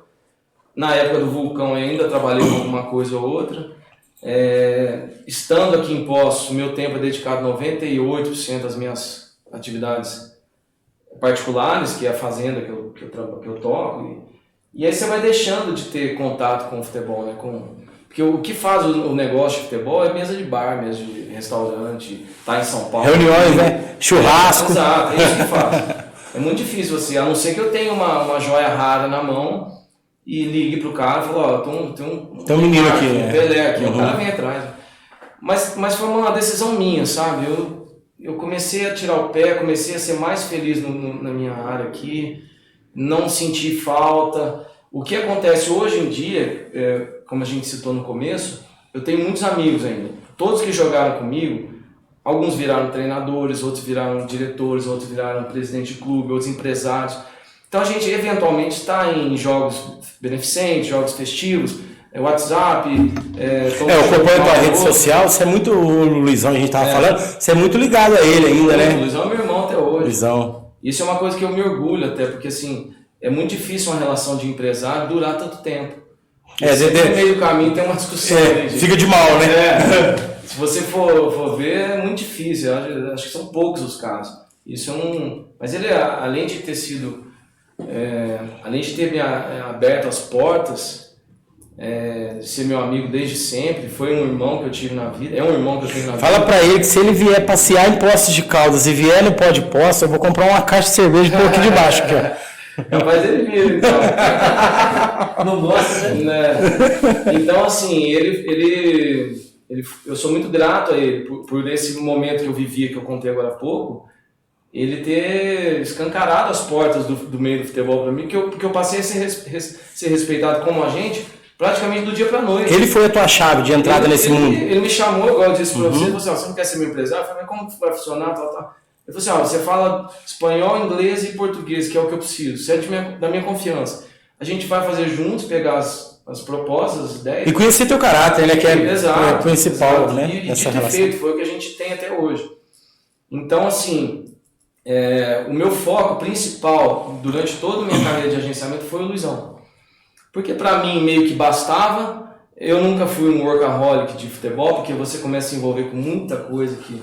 Na época do Vulcão eu ainda trabalhei com alguma coisa ou outra. Estando aqui em Poços, meu tempo é dedicado 98% às minhas atividades particulares, que é a fazenda que eu toco. E aí você vai deixando de ter contato com o futebol, né? Porque o que faz o negócio de futebol é mesa de bar, mesa de restaurante, tá em São Paulo. Reuniões, né? Churrasco. Exato, é isso que faz. É muito difícil você, a não ser que eu tenha uma joia rara na mão e ligue pro cara e fale, tem um menino aqui, um Pelé aqui, o cara vem atrás. Mas foi uma decisão minha, sabe? Eu comecei a tirar o pé, comecei a ser mais feliz na minha área aqui, não senti falta. O que acontece hoje em dia, como a gente citou no começo, eu tenho muitos amigos ainda. Todos que jogaram comigo, alguns viraram treinadores, outros viraram diretores, outros viraram presidente de clube, outros empresários. Então a gente eventualmente está em jogos beneficentes, jogos festivos, WhatsApp. Eu acompanho a tua rede social, você é muito, o Luizão, a gente tava falando, você é muito ligado a ele ainda, né? O Luizão é meu irmão até hoje. Luizão. Isso é uma coisa que eu me orgulho até, porque assim, é muito difícil uma relação de empresário durar tanto tempo. No meio do caminho tem uma discussão. Fica de mal, né? Se você for ver, é muito difícil. Eu acho que são poucos os casos. Isso mas ele, além de ter sido, além de ter me aberto as portas, de ser meu amigo desde sempre, foi um irmão que eu tive na vida, é um irmão que eu tenho na vida. Fala pra ele que se ele vier passear em Poços de Caldas e vier no Pó de Poços, eu vou comprar uma caixa de cerveja e pôr aqui debaixo. Aqui, ó. Capaz ele vir, então. Não gosta, né? Então, assim, eu sou muito grato a ele por esse momento que eu vivia, que eu contei agora há pouco, ele ter escancarado as portas do meio do futebol para mim, porque eu passei a ser respeitado como agente praticamente do dia para noite. Ele foi a tua chave de entrada nesse mundo? Ele me chamou, igual eu disse para você, você não quer ser meu empresário? Eu falei, mas como que vai funcionar? Ele falou assim, você fala espanhol, inglês e português, que é o que eu preciso, você é da minha confiança. A gente vai fazer juntos, pegar as propostas, as ideias. E conhecer teu caráter, né? Que é o principal, exato. Né? E dito e feito, foi o que a gente tem até hoje. Então, assim, o meu foco principal durante toda a minha carreira de agenciamento foi o Luizão. Porque para mim meio que bastava, eu nunca fui um workaholic de futebol, porque você começa a se envolver com muita coisa que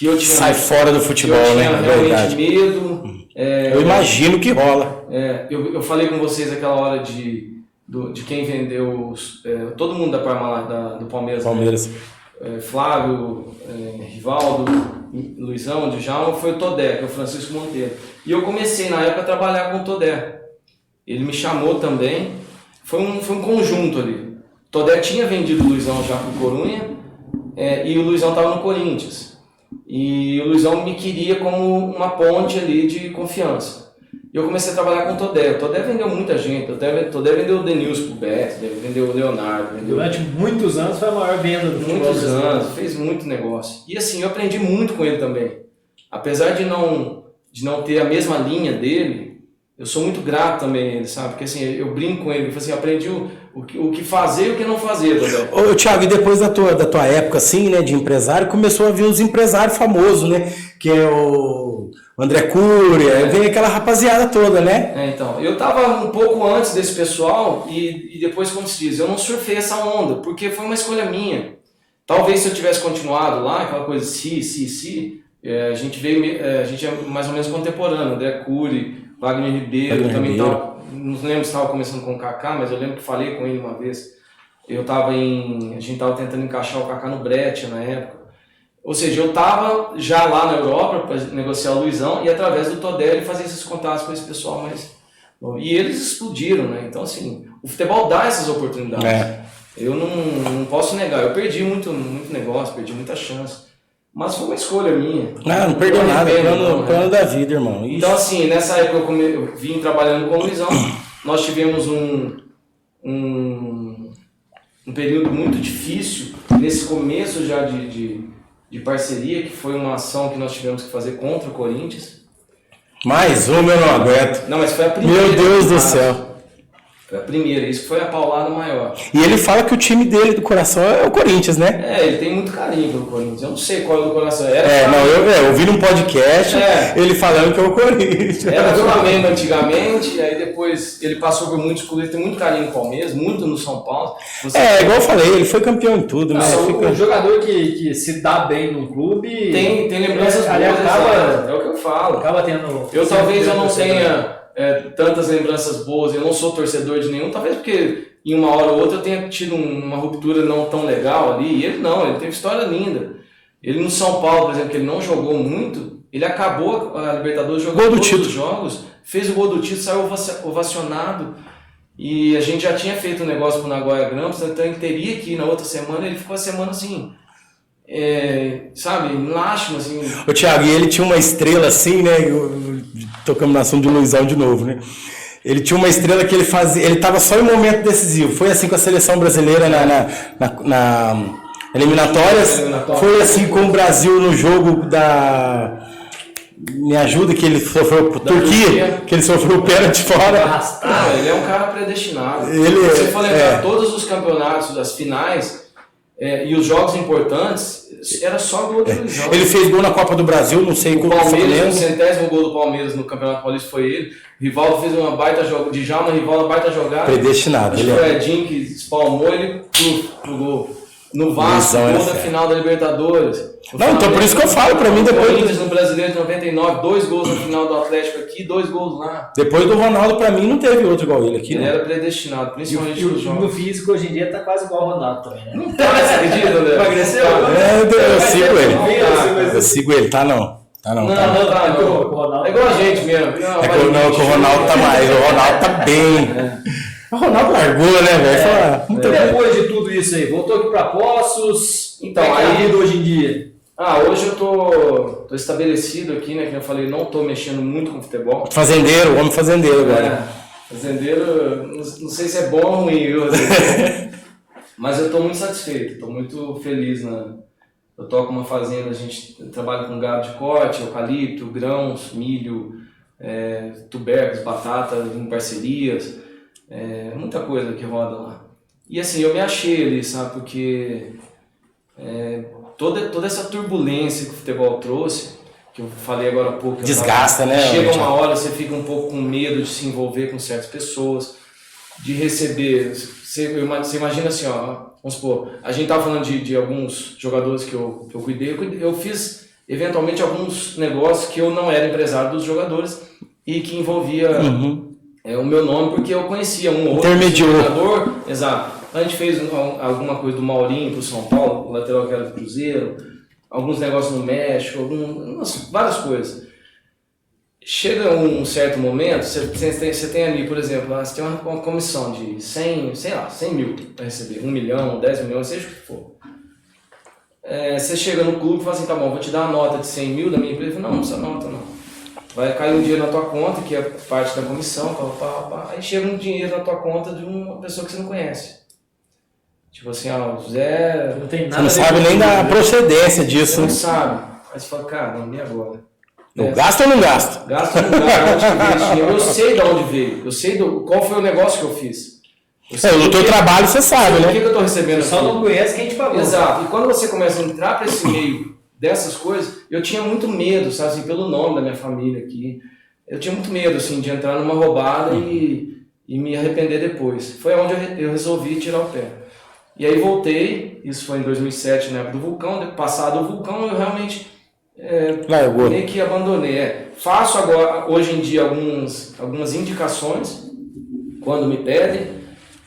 eu tinha... Sai fora do futebol, eu né? tinha realmente medo. Eu imagino que rola. Eu falei com vocês aquela hora de quem vendeu todo mundo da Parmalat, do Palmeiras. Flávio, Rivaldo, Luizão, Djalma, foi o Todé, que é o Francisco Monteiro. E eu comecei na época a trabalhar com o Todé. Ele me chamou também, foi um conjunto ali. O Todé tinha vendido o Luizão já para o Corunha, e o Luizão estava no Corinthians. E o Luizão me queria como uma ponte ali de confiança. E eu comecei a trabalhar com o Todé. O Todé vendeu muita gente. O Todé vendeu o Denilson pro Beto, vendeu o Leonardo. Durante muitos anos foi a maior venda do futebol. Muitos anos, fez muito negócio. E assim, eu aprendi muito com ele também. Apesar de não ter a mesma linha dele, eu sou muito grato também a ele, sabe? Porque assim, eu brinco com ele, assim, eu aprendi o que fazer e o que não fazer, Todé. Ô, Thiago, e depois da tua época, assim, né, de empresário, começou a vir os empresários famosos, né? Que é o André Cury, vem aquela rapaziada toda, né? Então, eu tava um pouco antes desse pessoal e depois, como se diz, eu não surfei essa onda, porque foi uma escolha minha. Talvez se eu tivesse continuado lá, aquela coisa a gente é mais ou menos contemporâneo, André Cury, Wagner Ribeiro, também tava, não lembro se estava começando com o Kaká, mas eu lembro que falei com ele uma vez. A gente estava tentando encaixar o Kaká no Breccia na época. Ou seja, eu estava já lá na Europa para negociar o Luizão e através do Todé ele fazia esses contatos com esse pessoal mais... E eles explodiram, né? Então, assim, o futebol dá essas oportunidades. Eu não posso negar. Eu perdi muito negócio, perdi muita chance. Mas foi uma escolha minha. Não perdeu nada. Plano da vida, irmão. Então, assim, nessa época eu vim trabalhando com o Luizão. Nós tivemos um período muito difícil nesse começo já de parceria, que foi uma ação que nós tivemos que fazer contra o Corinthians. Mais uma eu não aguento. Não, mas foi a primeira. Meu Deus do céu. Foi a primeira, isso foi a paulada maior. E ele fala que o time dele do coração é o Corinthians, né? Ele tem muito carinho pelo Corinthians. Eu não sei qual é o do coração. Eu ouvi num podcast ele falando que é o Corinthians. Era o Flamengo antigamente, aí depois ele passou por muitos clubes, tem muito carinho no Palmeiras, muito no São Paulo. Igual eu falei, ele foi campeão em tudo, né? Um jogador que se dá bem num clube... Tem lembranças boas, é o que eu falo. Acaba tendo... Talvez eu não tenha... tantas lembranças boas, eu não sou torcedor de nenhum, talvez porque em uma hora ou outra eu tenha tido uma ruptura não tão legal ali, e ele teve história linda. Ele no São Paulo, por exemplo, que ele não jogou muito, ele acabou a Libertadores jogando todos os jogos, fez o gol do título, saiu ovacionado, e a gente já tinha feito um negócio com o Nagoya Grampus, então ele teria que ir na outra semana, ele ficou a semana assim... sabe, lástimo, assim. Ô Thiago, e ele tinha uma estrela assim, né? Tocamos no assunto de Luizão de novo, né? Ele tinha uma estrela que ele tava só em momento decisivo. Foi assim com a seleção brasileira na eliminatórias. Foi assim com o Brasil no jogo Me ajuda, que ele sofreu por Turquia, que ele sofreu o pênalti fora. Não, ele é um cara predestinado. Se você for lembrar todos os campeonatos, as finais e os jogos importantes, era só gol de Luiz João. Ele fez gol na Copa do Brasil, não sei o Palmeiras, o 100º gol do Palmeiras no Campeonato Paulista foi ele. O Rivaldo fez uma baita jogada, Djalma Rivaldo, uma baita jogada. Predestinado. Acho que foi o Edinho que espalmou ele pro gol. No Vasco, gol na final da Libertadores. Não, então por isso que eu falo, pra mim depois... Corinthians no Brasileiro de 99, 2 gols na final do Atlético aqui, 2 gols lá. Depois do Ronaldo, pra mim, não teve outro igual ele aqui. Ele era predestinado, principalmente nos jogos. No físico, hoje em dia, tá quase igual o Ronaldo também, né? Não tá, você acredita, André? Emagreceu? Eu sigo ele. Eu sigo ele, tá não. Tá não. Não. É igual a gente mesmo. Não, que o Ronaldo tá mais, o Ronaldo tá bem. O Ronaldo largou, né, velho? Depois de tudo isso aí, voltou aqui pra Poços. Então, aí hoje em dia. Hoje eu tô estabelecido aqui, né? Que eu falei, não tô mexendo muito com futebol. Fazendeiro, homem fazendeiro agora. Fazendeiro, não sei se é bom ou ruim, mas eu tô muito satisfeito, tô muito feliz. Eu toco uma fazenda, a gente trabalha com gado de corte, eucalipto, grãos, milho, tubérculos, batata em parcerias, muita coisa que roda lá. E assim, eu me achei ali, sabe, porque toda essa turbulência que o futebol trouxe, que eu falei agora há pouco... Desgasta, né? Chega uma hora, você fica um pouco com medo de se envolver com certas pessoas, de receber... Você imagina assim, ó, vamos supor, a gente estava falando de alguns jogadores que eu cuidei, eu fiz eventualmente alguns negócios que eu não era empresário dos jogadores e que envolvia o meu nome, porque eu conhecia um ou outro jogador. Exato. A gente fez alguma coisa do Maurinho para o São Paulo, o lateral que era do Cruzeiro, alguns negócios no México, várias coisas. Chega um certo momento, você tem ali, por exemplo, você tem uma comissão de 100 mil para receber, 1 milhão, 10 milhões, seja o que for. Você chega no clube e fala assim, tá bom, vou te dar uma nota de 100 mil da minha empresa. Não precisa nota não. Vai cair um dinheiro na tua conta, que é parte da comissão, aí chega um dinheiro na tua conta de uma pessoa que você não conhece. Tipo assim, o Zé... Não tem nada, você não sabe nem da procedência disso. Você não sabe. Aí você fala, cara, não, e agora? Gasta ou não gasta? Gasta ou não gasta? Onde veio esse dinheiro? Eu sei de onde veio. Eu sei qual foi o negócio que eu fiz. No teu trabalho você sabe, né? O que eu estou recebendo? Só não conhece quem te pagou. Exato. E quando você começa a entrar para esse meio dessas coisas, eu tinha muito medo, sabe, assim, pelo nome da minha família aqui. Eu tinha muito medo, assim, de entrar numa roubada e me arrepender depois. Foi onde eu resolvi tirar o pé. E aí voltei, isso foi em 2007, na época do vulcão. Passado o vulcão, eu realmente meio que abandonei. Faço agora, hoje em dia, algumas indicações, quando me pedem,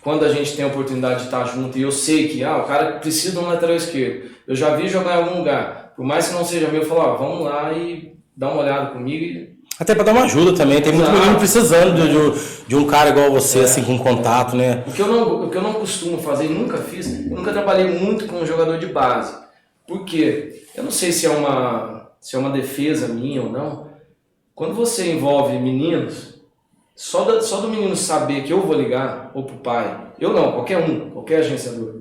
quando a gente tem a oportunidade de estar junto e eu sei que o cara precisa de um lateral esquerdo. Eu já vi jogar em algum lugar, por mais que não seja meu, eu falo, vamos lá e dá uma olhada comigo. Até para dar uma ajuda também, tem muito menino precisando de um cara igual você, assim, com contato, né? O que eu não costumo fazer, nunca fiz, eu nunca trabalhei muito com um jogador de base. Por quê? Eu não sei se é uma defesa minha ou não. Quando você envolve meninos, só do menino saber que eu vou ligar, ou pro pai, eu não, qualquer agenciador,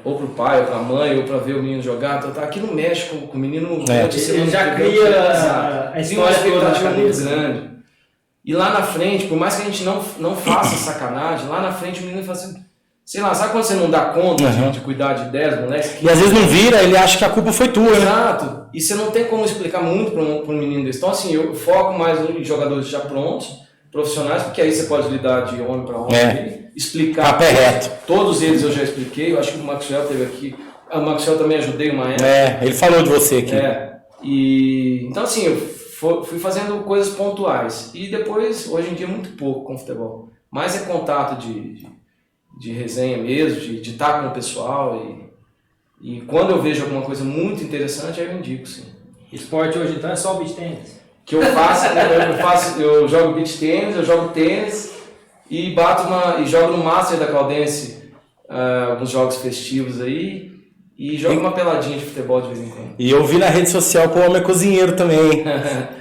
ou pro pai, ou pra mãe, ou pra ver o menino jogar, aquilo mexe com o menino. Ele já cria a história toda na cabeça. Muito grande. E lá na frente, por mais que a gente não faça sacanagem, lá na frente o menino fala assim, sei lá, sabe quando você não dá conta de cuidar de 10 moleques? 15, e às vezes não vira, ele acha que a culpa foi tua, né? Exato. E você não tem como explicar muito para um menino desse. Então, assim, eu foco mais em jogadores já prontos, profissionais, porque aí você pode lidar de homem para homem, explicar. Papé reto. Todos eles eu já expliquei, eu acho que o Maxwell esteve aqui. O Maxwell também ajudei uma época. Ele falou de você aqui. Então, assim, eu fui fazendo coisas pontuais. E depois, hoje em dia, muito pouco com futebol. Mais é contato de resenha mesmo, de estar com o pessoal. E quando eu vejo alguma coisa muito interessante, aí eu indico, sim. Esporte hoje, então, é só o beach tênis? Que eu faço, eu jogo beach tênis, eu jogo tênis e jogo no Master da Caldense, alguns jogos festivos aí, e jogo uma peladinha de futebol de vez em quando. E eu vi na rede social que o homem é cozinheiro também.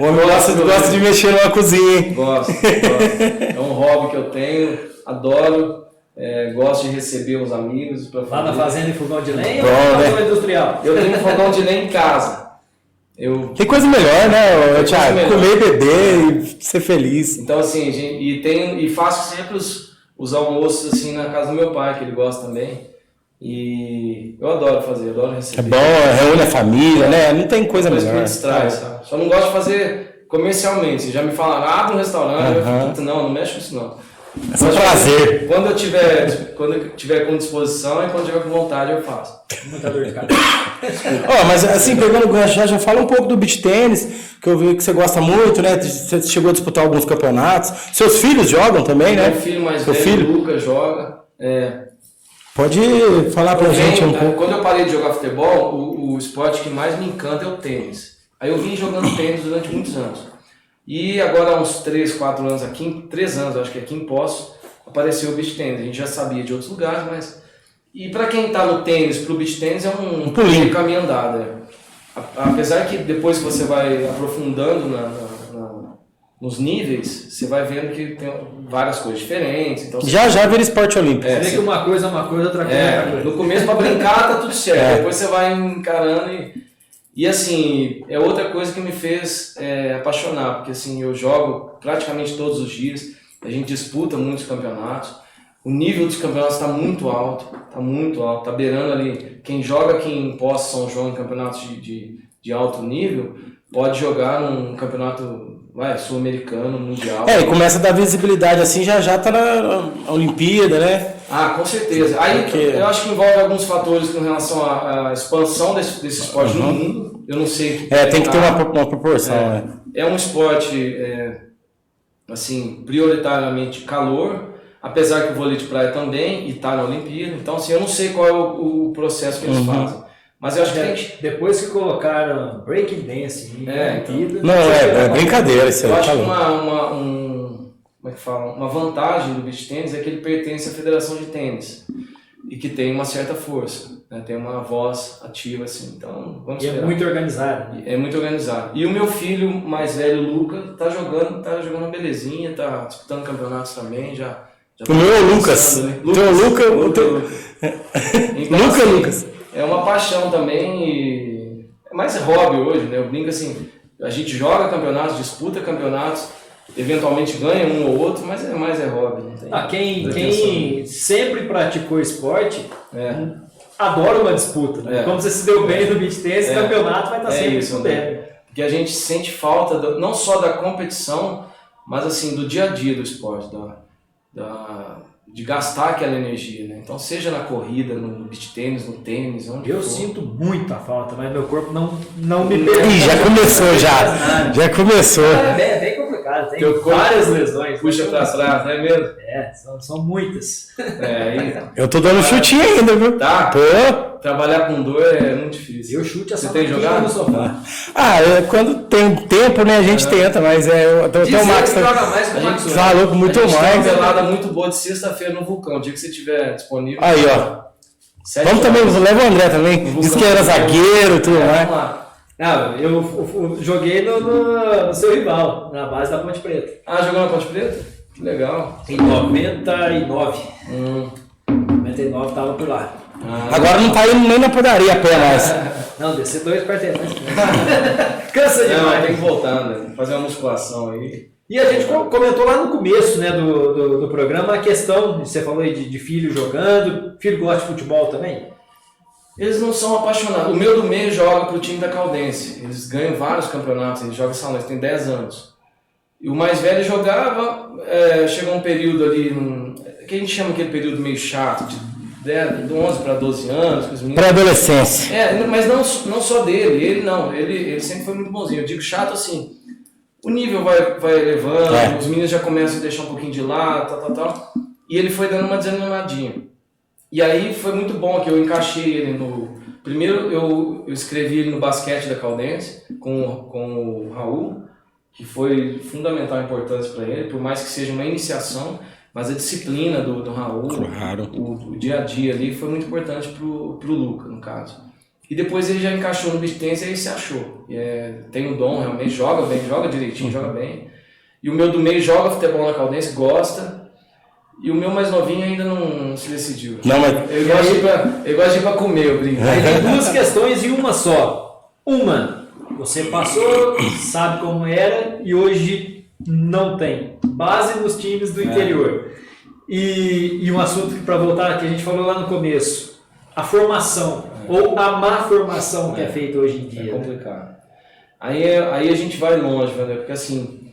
O homem gosta de mexer numa cozinha. Gosto. É um hobby que eu tenho, adoro. Gosto de receber os amigos. Lá na fazenda em fogão de lenha ou no fogão industrial? Eu tenho um fogão de lenha em casa. Tem coisa melhor, né, Thiago? Comer, beber e ser feliz. Então, assim, e faço sempre os almoços assim na casa do meu pai, que ele gosta também. E eu adoro fazer, adoro receber. É bom, reúne a família, né? Não tem coisa melhor. Me distrai, sabe? Só não gosto de fazer comercialmente. Já me falaram, abre um restaurante, eu fico, não mexe com isso não. É um prazer. Quando eu tiver com disposição e quando tiver com vontade, eu faço. Muita dor de cabeça. Mas assim, pegando o gancho, já fala um pouco do beach tênis, que eu vi que você gosta muito, né? Você chegou a disputar alguns campeonatos. Seus filhos jogam também, né? Meu filho mais velho, o Lucas, joga. Pode falar pra gente um pouco. Quando eu parei de jogar futebol, o esporte que mais me encanta é o tênis. Aí eu vim jogando tênis durante muitos anos. E agora há uns 3, 4 anos aqui, 3 anos, acho que aqui em Poços, apareceu o beach tênis. A gente já sabia de outros lugares, mas... E para quem está no tênis, pro beach tênis é um caminho andado. Apesar que depois que você vai aprofundando nos níveis, você vai vendo que tem várias coisas diferentes. Então, já vira esporte olímpico. Você vê que uma coisa é uma coisa, outra coisa é outra coisa. No começo, para brincar, tá tudo certo. Depois você vai encarando e assim, é outra coisa que me fez apaixonar, porque assim, eu jogo praticamente todos os dias, a gente disputa muitos campeonatos, o nível dos campeonatos está muito alto, tá beirando ali, quem joga aqui em Poços, São João, em campeonatos de alto nível, pode jogar num campeonato sul-americano, mundial. E começa a dar visibilidade assim, já tá na Olimpíada, né? Com certeza. Aí eu acho que envolve alguns fatores com relação à expansão desse esporte no mundo. Eu não sei. Tem que ter uma proporção. É um esporte, assim, prioritariamente calor, apesar que o vôlei de praia também está na Olimpíada. Então, assim, eu não sei qual é o processo que eles fazem. Mas eu acho que depois que colocaram breaking dance em Olimpíada... Não, é brincadeira isso aí. Eu acho que como é que fala? Uma vantagem do beach tênis é que ele pertence à Federação de Tênis e que tem uma certa força, né? Tem uma voz ativa assim. Então, vamos esperar. É muito organizado. É muito organizado. E o meu filho mais velho, Luca, tá jogando belezinha, tá disputando campeonatos também, já o meu é o Lucas. Lucas. É uma paixão também, é mais hobby hoje, né? Eu brinco assim, a gente joga campeonatos, disputa campeonatos, eventualmente ganha um ou outro, mas mais hobby. Não tem quem sempre praticou esporte adora uma disputa. Né? Como você se deu bem no beach tennis, o campeonato vai estar sempre disputando. Porque a gente sente falta não só da competição, mas assim, do dia a dia do esporte, de gastar aquela energia, né? Então, seja na corrida, no beach tênis, no tênis, onde eu for. sinto muita falta, mas meu corpo não me permite. Ih, já começou. É bem complicado, tem várias lesões. Puxa pra trás, não é mesmo? São muitas. Eu tô dando chutinho ainda, viu? Tá. Tô. Trabalhar com dor é muito difícil. Eu chute Você tem jogado no sofá. Quando tem tempo, né, a gente tenta, mas até o Max joga mais que o Max. Tá louco, muito mais. Tem uma velada muito boa de sexta-feira no Vulcão, o dia que você estiver disponível. Aí, ó. Vamos também, leva o André também. Diz que era zagueiro e tudo mais. Vamos lá. Eu joguei no seu rival, na base da Ponte Preta. Jogou na Ponte Preta? Que legal. Em 99. 99 tava por lá. Agora não tá indo nem na padaria a pé mais. Não, descer 2 quarteirões. Cansa demais. Tem que voltar, né? Fazer uma musculação aí. E a gente comentou lá no começo, né, do programa a questão, você falou aí de filho jogando, filho gosta de futebol também? Eles não são apaixonados. O meu do meio joga pro time da Caldense. Eles ganham vários campeonatos, eles jogam salões, tem 10 anos. E o mais velho jogava, chegou um período ali, que a gente chama aquele período meio chato, de 11 para 12 anos. Para adolescência. Mas não só dele, ele sempre foi muito bonzinho. Eu digo chato assim, o nível vai elevando, os meninos já começam a deixar um pouquinho de lado, tal. E ele foi dando uma desanimadinha. E aí foi muito bom que eu encaixei ele no... Primeiro eu escrevi ele no basquete da Caldense, com o Raul, que foi fundamental importância para ele, por mais que seja uma iniciação, mas a disciplina do Raul, claro. o dia a dia ali, foi muito importante pro Luca, no caso. E depois ele já encaixou no beach tennis e aí se achou. Tem o dom, realmente, joga bem, joga direitinho, joga bem. E o meu do meio joga futebol na Caldense, gosta. E o meu mais novinho ainda não se decidiu. Não, mas... Ele gosta de ir pra comer, eu brinco. Aí tem 2 questões e uma só. Você passou, sabe como era e hoje não tem. Base nos times do interior. E um assunto que, para voltar, que a gente falou lá no começo, a formação, ou a má formação que é feita hoje em dia. É complicado. Aí a gente vai longe, né? Porque assim,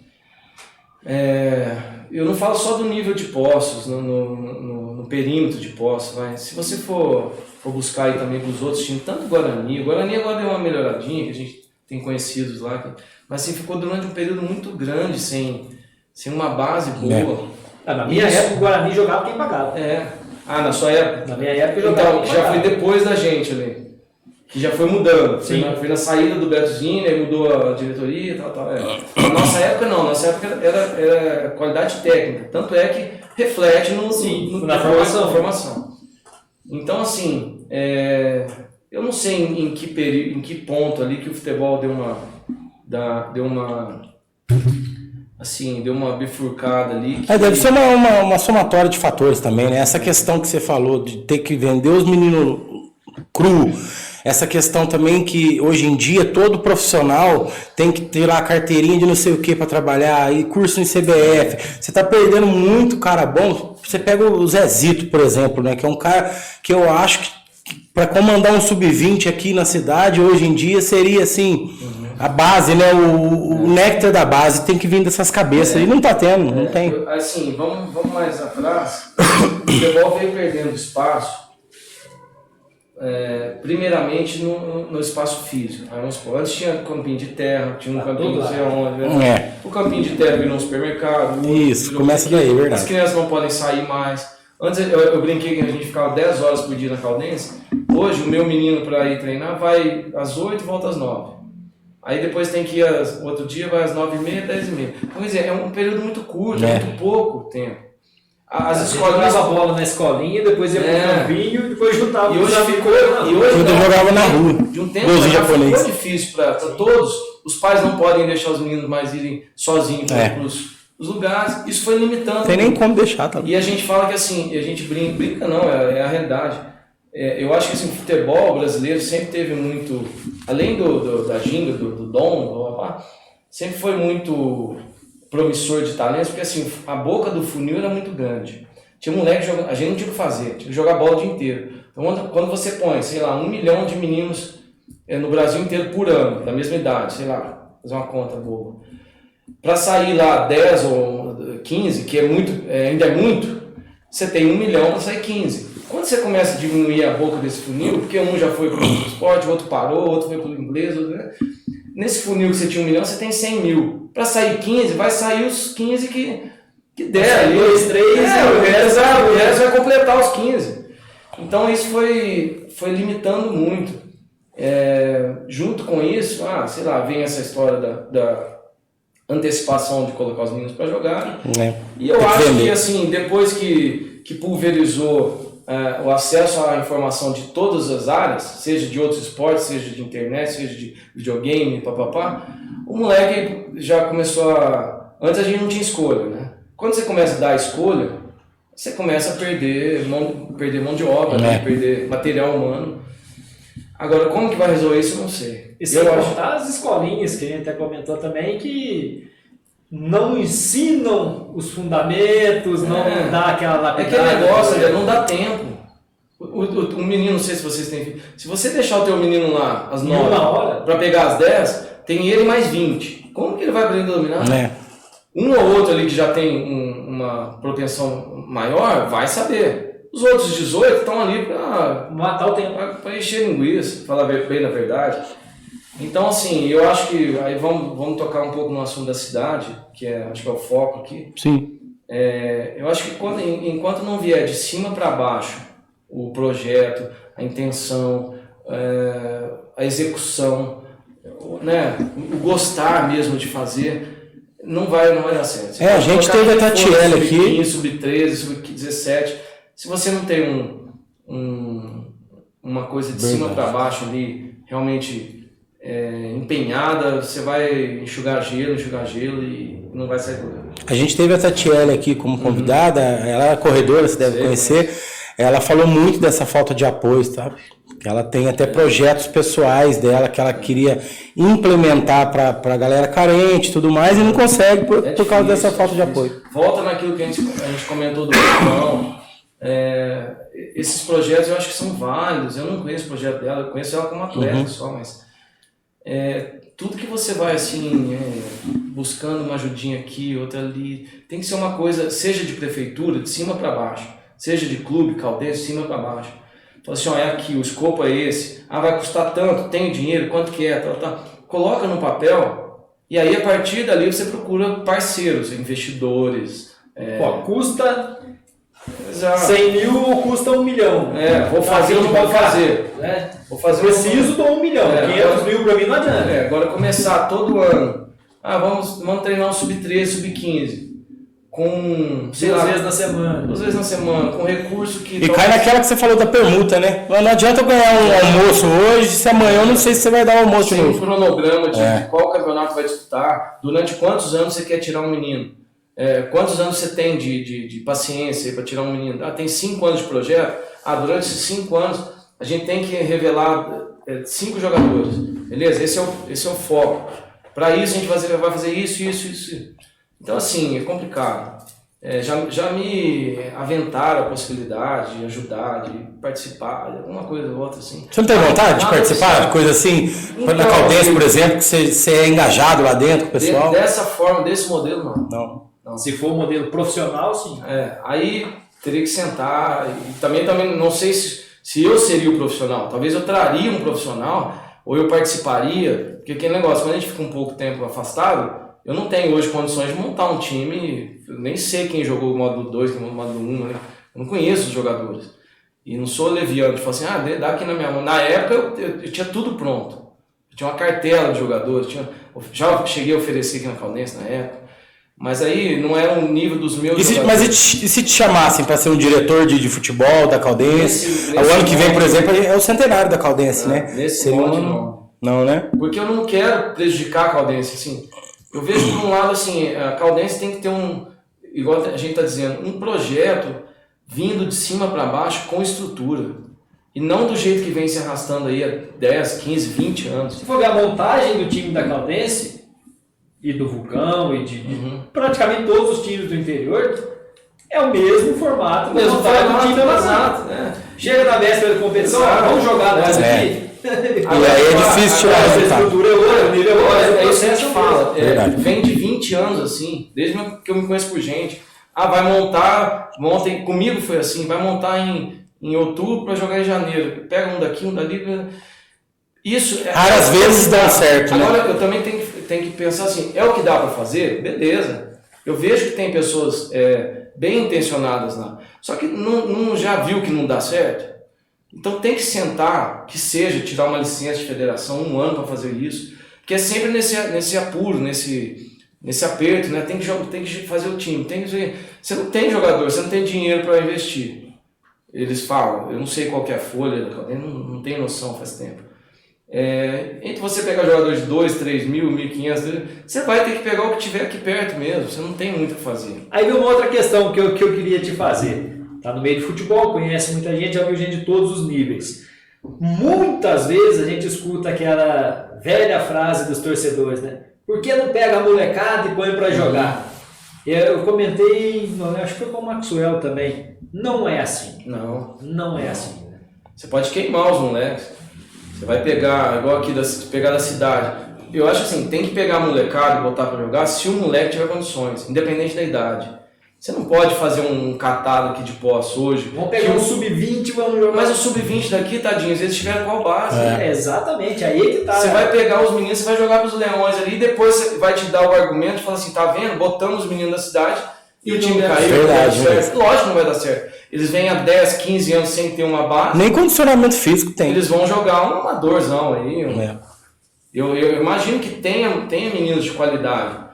eu não falo só do nível de Poços, no perímetro de Poços, se você for buscar aí também para os outros times, tanto o Guarani agora deu uma melhoradinha, que a gente tem conhecidos lá, mas assim, ficou durante um período muito grande sem uma base boa. Na minha época o Guarani jogava quem pagava. Na sua época? Na minha época jogava então, já foi depois da gente ali. Que já foi mudando. Foi na saída do Beto Zini, mudou a diretoria e tal. Na nossa época não, nossa época era qualidade técnica. Tanto é que reflete na formação. Então assim, eu não sei em que ponto ali que o futebol deu uma bifurcada ali. Deve ser uma somatória de fatores também, né? Essa questão que você falou de ter que vender os meninos cru, essa questão também que hoje em dia todo profissional tem que ter lá a carteirinha de não sei o que para trabalhar, e curso em CBF, você tá perdendo muito cara bom. Você pega o Zezito, por exemplo, né? Que é um cara que eu acho que para comandar um sub-20 aqui na cidade hoje em dia seria assim, a base, né? O néctar da base tem que vir dessas cabeças, e não tá tendo, não tem. Assim, vamos mais atrás, o futebol veio perdendo espaço. Primeiramente no espaço físico. Antes tinha campinho de terra, tinha um campinho não sei onde. O campinho de terra virou um supermercado. Isso, começa daí, é verdade. As crianças não podem sair mais. Antes eu brinquei que a gente ficava 10 horas por dia na Caldense. Hoje o meu menino para ir treinar vai às 8 e volta às 9. Aí depois tem que ir outro dia, vai às 9h30, 10h30. Então, quer dizer, é um período muito curto, muito pouco tempo. As escolinhas jogava bola na escolinha, depois ia pro campinho e depois juntava. E hoje jogava na rua. De um tempo já ficou difícil para todos. Os pais não podem deixar os meninos mais irem sozinhos para os lugares. Isso foi limitando. Tem nem como deixar, tá? E a gente fala que assim, a gente brinca não, é a realidade. Eu acho que assim, o futebol brasileiro sempre teve muito, além da ginga, do dom, sempre foi muito promissor de talentos, porque assim, a boca do funil era muito grande. Tinha moleque jogando, a gente não tinha o que fazer, tinha que jogar bola o dia inteiro. Então quando você põe, sei lá, 1 milhão de meninos no Brasil inteiro por ano, da mesma idade, sei lá, fazer uma conta boa, para sair lá 10 ou 15, que ainda é muito, você tem 1 milhão para sair 15. Quando você começa a diminuir a boca desse funil, porque um já foi para o esporte, o outro parou, outro foi para o inglês, nesse funil que você tinha 1 milhão, você tem 100 mil. Para sair 15, vai sair os 15 que der ali. 2, 3, o resto vai completar os 15. Então isso foi limitando muito. Junto com isso, sei lá, vem essa história da antecipação de colocar os meninos para jogar. E eu acho que assim, depois que pulverizou o acesso à informação de todas as áreas, seja de outros esportes, seja de internet, seja de videogame, o moleque já começou Antes a gente não tinha escolha, né? Quando você começa a dar a escolha, você começa a perder mão de obra, perder material humano. Agora, como que vai resolver isso, eu não sei. E sem contar as escolinhas, que a gente até comentou também, que não ensinam os fundamentos, não dá aquela lapidada. Aquele negócio, não dá tempo. O menino, não sei se vocês têm filho, se você deixar o teu menino lá às 9 para pegar às 10, tem ele mais 20. Como que ele vai aprender a dominar? Um ou outro ali que já tem uma propensão maior, vai saber. Os outros 18 estão ali para matar o tempo, para encher linguiça, falar bem na verdade. Então, assim, eu acho que aí vamos tocar um pouco no assunto da cidade, que acho que é o foco aqui. Sim. Eu acho que enquanto não vier de cima para baixo o projeto, a intenção, a execução, né, o gostar mesmo de fazer, não vai dar certo. A gente teve a Tatiele aqui. Sub-13, sub-17. Se você não tem uma coisa de cima para baixo ali, realmente empenhada, você vai enxugar gelo e não vai sair por aí. A gente teve a Tatiele aqui como convidada, ela é corredora, você deve conhecer. Ela falou muito dessa falta de apoio, sabe? que ela tem até projetos pessoais dela que ela queria implementar para a galera carente e tudo mais e não consegue por causa dessa falta de apoio. Volta naquilo que a gente comentou do Japão. Esses projetos eu acho que são válidos. Eu não conheço o projeto dela, eu conheço ela como atleta só, mas tudo que você vai assim buscando uma ajudinha aqui, outra ali, tem que ser uma coisa, seja de prefeitura, de cima para baixo, seja de clube, Caldense, de cima para baixo. Fala assim, é aqui, o escopo é esse, vai custar tanto, tem dinheiro, quanto que é, tal. Coloca no papel e aí a partir dali você procura parceiros, investidores. Custa Exato. 100 mil ou custa 1 milhão. Vou fazer ou não vou fazer. Vou fazer preciso de 1 milhão, 500 mil para mim não adianta. Agora começar todo ano, vamos treinar um sub-13, sub-15. Com, duas vezes na semana. 2 vezes na semana, com recurso que... E cai naquela que você falou da permuta, né? Não adianta eu ganhar um almoço hoje, se amanhã eu não sei se você vai dar um almoço de novo. Tem um cronograma de qual campeonato vai disputar, durante quantos anos você quer tirar um menino, quantos anos você tem de paciência para tirar um menino. Tem 5 anos de projeto, durante esses 5 anos a gente tem que revelar 5 jogadores, beleza? Esse é o foco. Para isso a gente vai fazer isso. Então, assim, é complicado. Já me aventaram a possibilidade de ajudar, de participar, de alguma coisa ou outra, assim. Você não tem vontade de participar de coisa assim? Então, na Caldense, por exemplo, que você é engajado lá dentro com o pessoal? Dessa forma, desse modelo, não. Se for um modelo profissional, sim. Aí teria que sentar. E também não sei se eu seria o profissional. Talvez eu traria um profissional, ou eu participaria. Porque aquele negócio, quando a gente fica um pouco tempo afastado, eu não tenho hoje condições de montar um time, eu nem sei quem jogou o módulo 2, quem jogou o módulo 1, né? Eu não conheço os jogadores. E não sou leviano de falar assim, dá aqui na minha mão. Na época eu tinha tudo pronto. Eu tinha uma cartela de jogadores, já cheguei a oferecer aqui na Caldense na época. Mas aí não era um nível dos meus jogadores. Mas e se te chamassem para ser um diretor de futebol da Caldense? O ano que vem, por exemplo, é o centenário da Caldense, né? Nesse modo, não, né? Porque eu não quero prejudicar a Caldense, assim. Eu vejo por um lado assim, a Caldense tem que ter igual a gente está dizendo, um projeto vindo de cima para baixo com estrutura. E não do jeito que vem se arrastando aí há 10, 15, 20 anos. Se for ver a montagem do time da Caldense e do Vulcão e de praticamente todos os times do interior, é o mesmo formato. O mesmo formato, exato. Chega na véspera da competição, vamos jogar nessa aqui. E aí é difícil tirar a estrutura é outra, o nível é outro. É isso que a gente fala. Vem de 20 anos assim, desde que eu me conheço por gente. Vai montar, comigo foi assim, vai montar em outubro para jogar em janeiro. Pega um daqui, um dali. Isso às vezes dá certo. Agora eu também tenho que pensar assim, é o que dá para fazer? Beleza. Eu vejo que tem pessoas bem intencionadas lá. Só que não já viu que não dá certo? Então tem que sentar, que seja, tirar uma licença de federação, 1 ano para fazer isso, porque é sempre nesse apuro, nesse aperto, né? Tem que fazer o time, você não tem jogador, você não tem dinheiro para investir. Eles falam, eu não sei qual que é a folha, não tenho noção faz tempo. Entre você pegar jogador de 2, 3 mil, 1.500, você vai ter que pegar o que tiver aqui perto mesmo, você não tem muito o que fazer. Aí vem uma outra questão que eu queria te fazer. Está no meio de futebol, conhece muita gente, já viu gente de todos os níveis. Muitas vezes a gente escuta aquela velha frase dos torcedores, né? Por que não pega a molecada e põe para jogar? Eu comentei, acho que foi com o Maxwell também. Não é assim. Não é assim. Você pode queimar os moleques. Você vai pegar, igual aqui, pegar da cidade. Eu acho assim, tem que pegar a molecada e botar para jogar se o moleque tiver condições, independente da idade. Você não pode fazer um catado aqui de posse hoje. Vamos pegar um sub-20 e vamos jogar. Mas o sub-20 daqui, tadinhos, eles tiveram qual base? Exatamente, aí é que tá. Você vai pegar os meninos, você vai jogar pros leões ali, e depois você vai te dar o argumento e falar assim, tá vendo? Botamos os meninos da cidade e o time caiu. Verdade, lógico que não vai dar certo. Eles vêm há 10, 15 anos sem ter uma base. Nem condicionamento físico tem. Eles vão jogar um amadorzão aí. Eu imagino que tenha meninos de qualidade.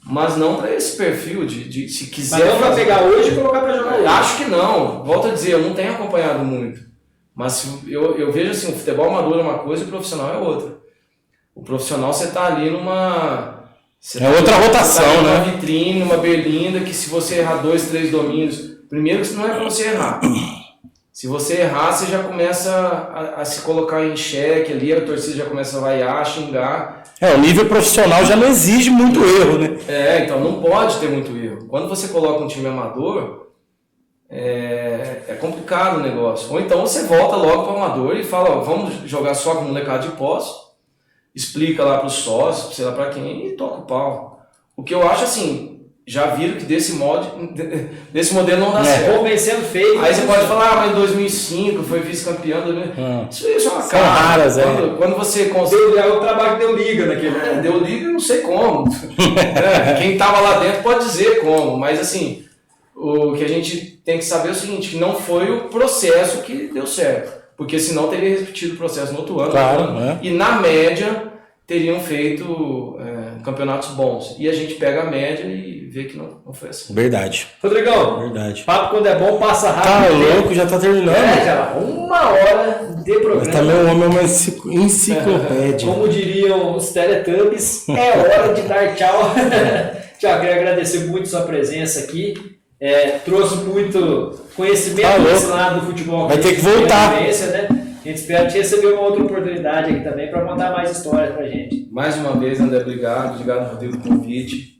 Mas não para esse perfil de se quiser. Mas não para pegar hoje e colocar para jogar hoje. Acho que não. Volto a dizer, eu não tenho acompanhado muito. Mas eu vejo assim, o futebol amador é uma coisa e o profissional é outra. O profissional você está ali numa... outra rotação, né? Uma vitrine, uma berlinda, que se você errar 2, 3 domínios... Primeiro que não é para você errar. Se você errar, você já começa a se colocar em xeque ali, a torcida já começa a vaiar, xingar. O nível profissional já não exige muito erro, né? Então não pode ter muito erro. Quando você coloca um time amador, é complicado o negócio. Ou então você volta logo para o amador e fala, ó, vamos jogar só com molecada de posse, explica lá para os sócios, sei lá para quem, e toca o pau. O que eu acho assim, já viram que desse modelo não dá certo. Convencendo feio. Aí você pode falar, mas em 2005 foi vice-campeão. Isso é uma cara. Raras, quando você consegue. O trabalho deu liga naquele. Deu liga, não sei como. Quem estava lá dentro pode dizer como, mas assim, o que a gente tem que saber é o seguinte, que não foi o processo que deu certo. Porque senão teria repetido o processo no outro ano. Claro, E na média teriam feito campeonatos bons. E a gente pega a média e vê que não foi assim. Verdade. Rodrigão, verdade. Papo quando é bom passa rápido. Tá louco, já tá terminando. Já 1 hora de programa. Mas também o homem é uma enciclopédia. Como diriam os Teletubbies, é hora de dar tchau. Tiago, quero agradecer muito sua presença aqui. Trouxe muito conhecimento desse lado do futebol. Vai ter que voltar. Né? A gente espera te receber uma outra oportunidade aqui também para contar mais histórias pra gente. Mais uma vez, André, obrigado, Rodrigo, pelo convite.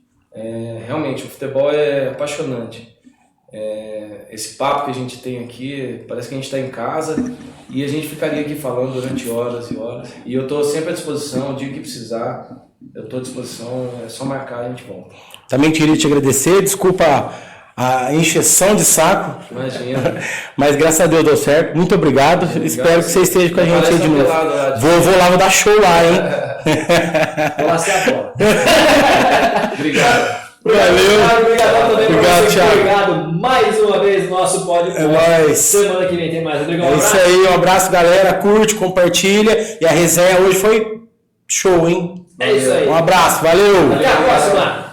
Realmente, o futebol é apaixonante. Esse papo que a gente tem aqui, parece que a gente está em casa e a gente ficaria aqui falando durante horas e horas. E eu estou sempre à disposição, o dia que precisar, eu estou à disposição, é só marcar e a gente volta. Também queria te agradecer, desculpa a encheção de saco. Imagina. Mas graças a Deus deu certo. Muito obrigado. Espero que você esteja com a gente aí de novo. Vou lá, vou dar show lá, hein? Vou lá ser a bola. Obrigado. Valeu. Obrigado também por você. Thiago. Obrigado mais uma vez no nosso podcast. Nóis. Semana que vem tem mais. Rodrigo, isso aí, um abraço, galera. Curte, compartilha. E a resenha hoje foi show, hein? É isso aí. Um abraço, valeu. Até a próxima.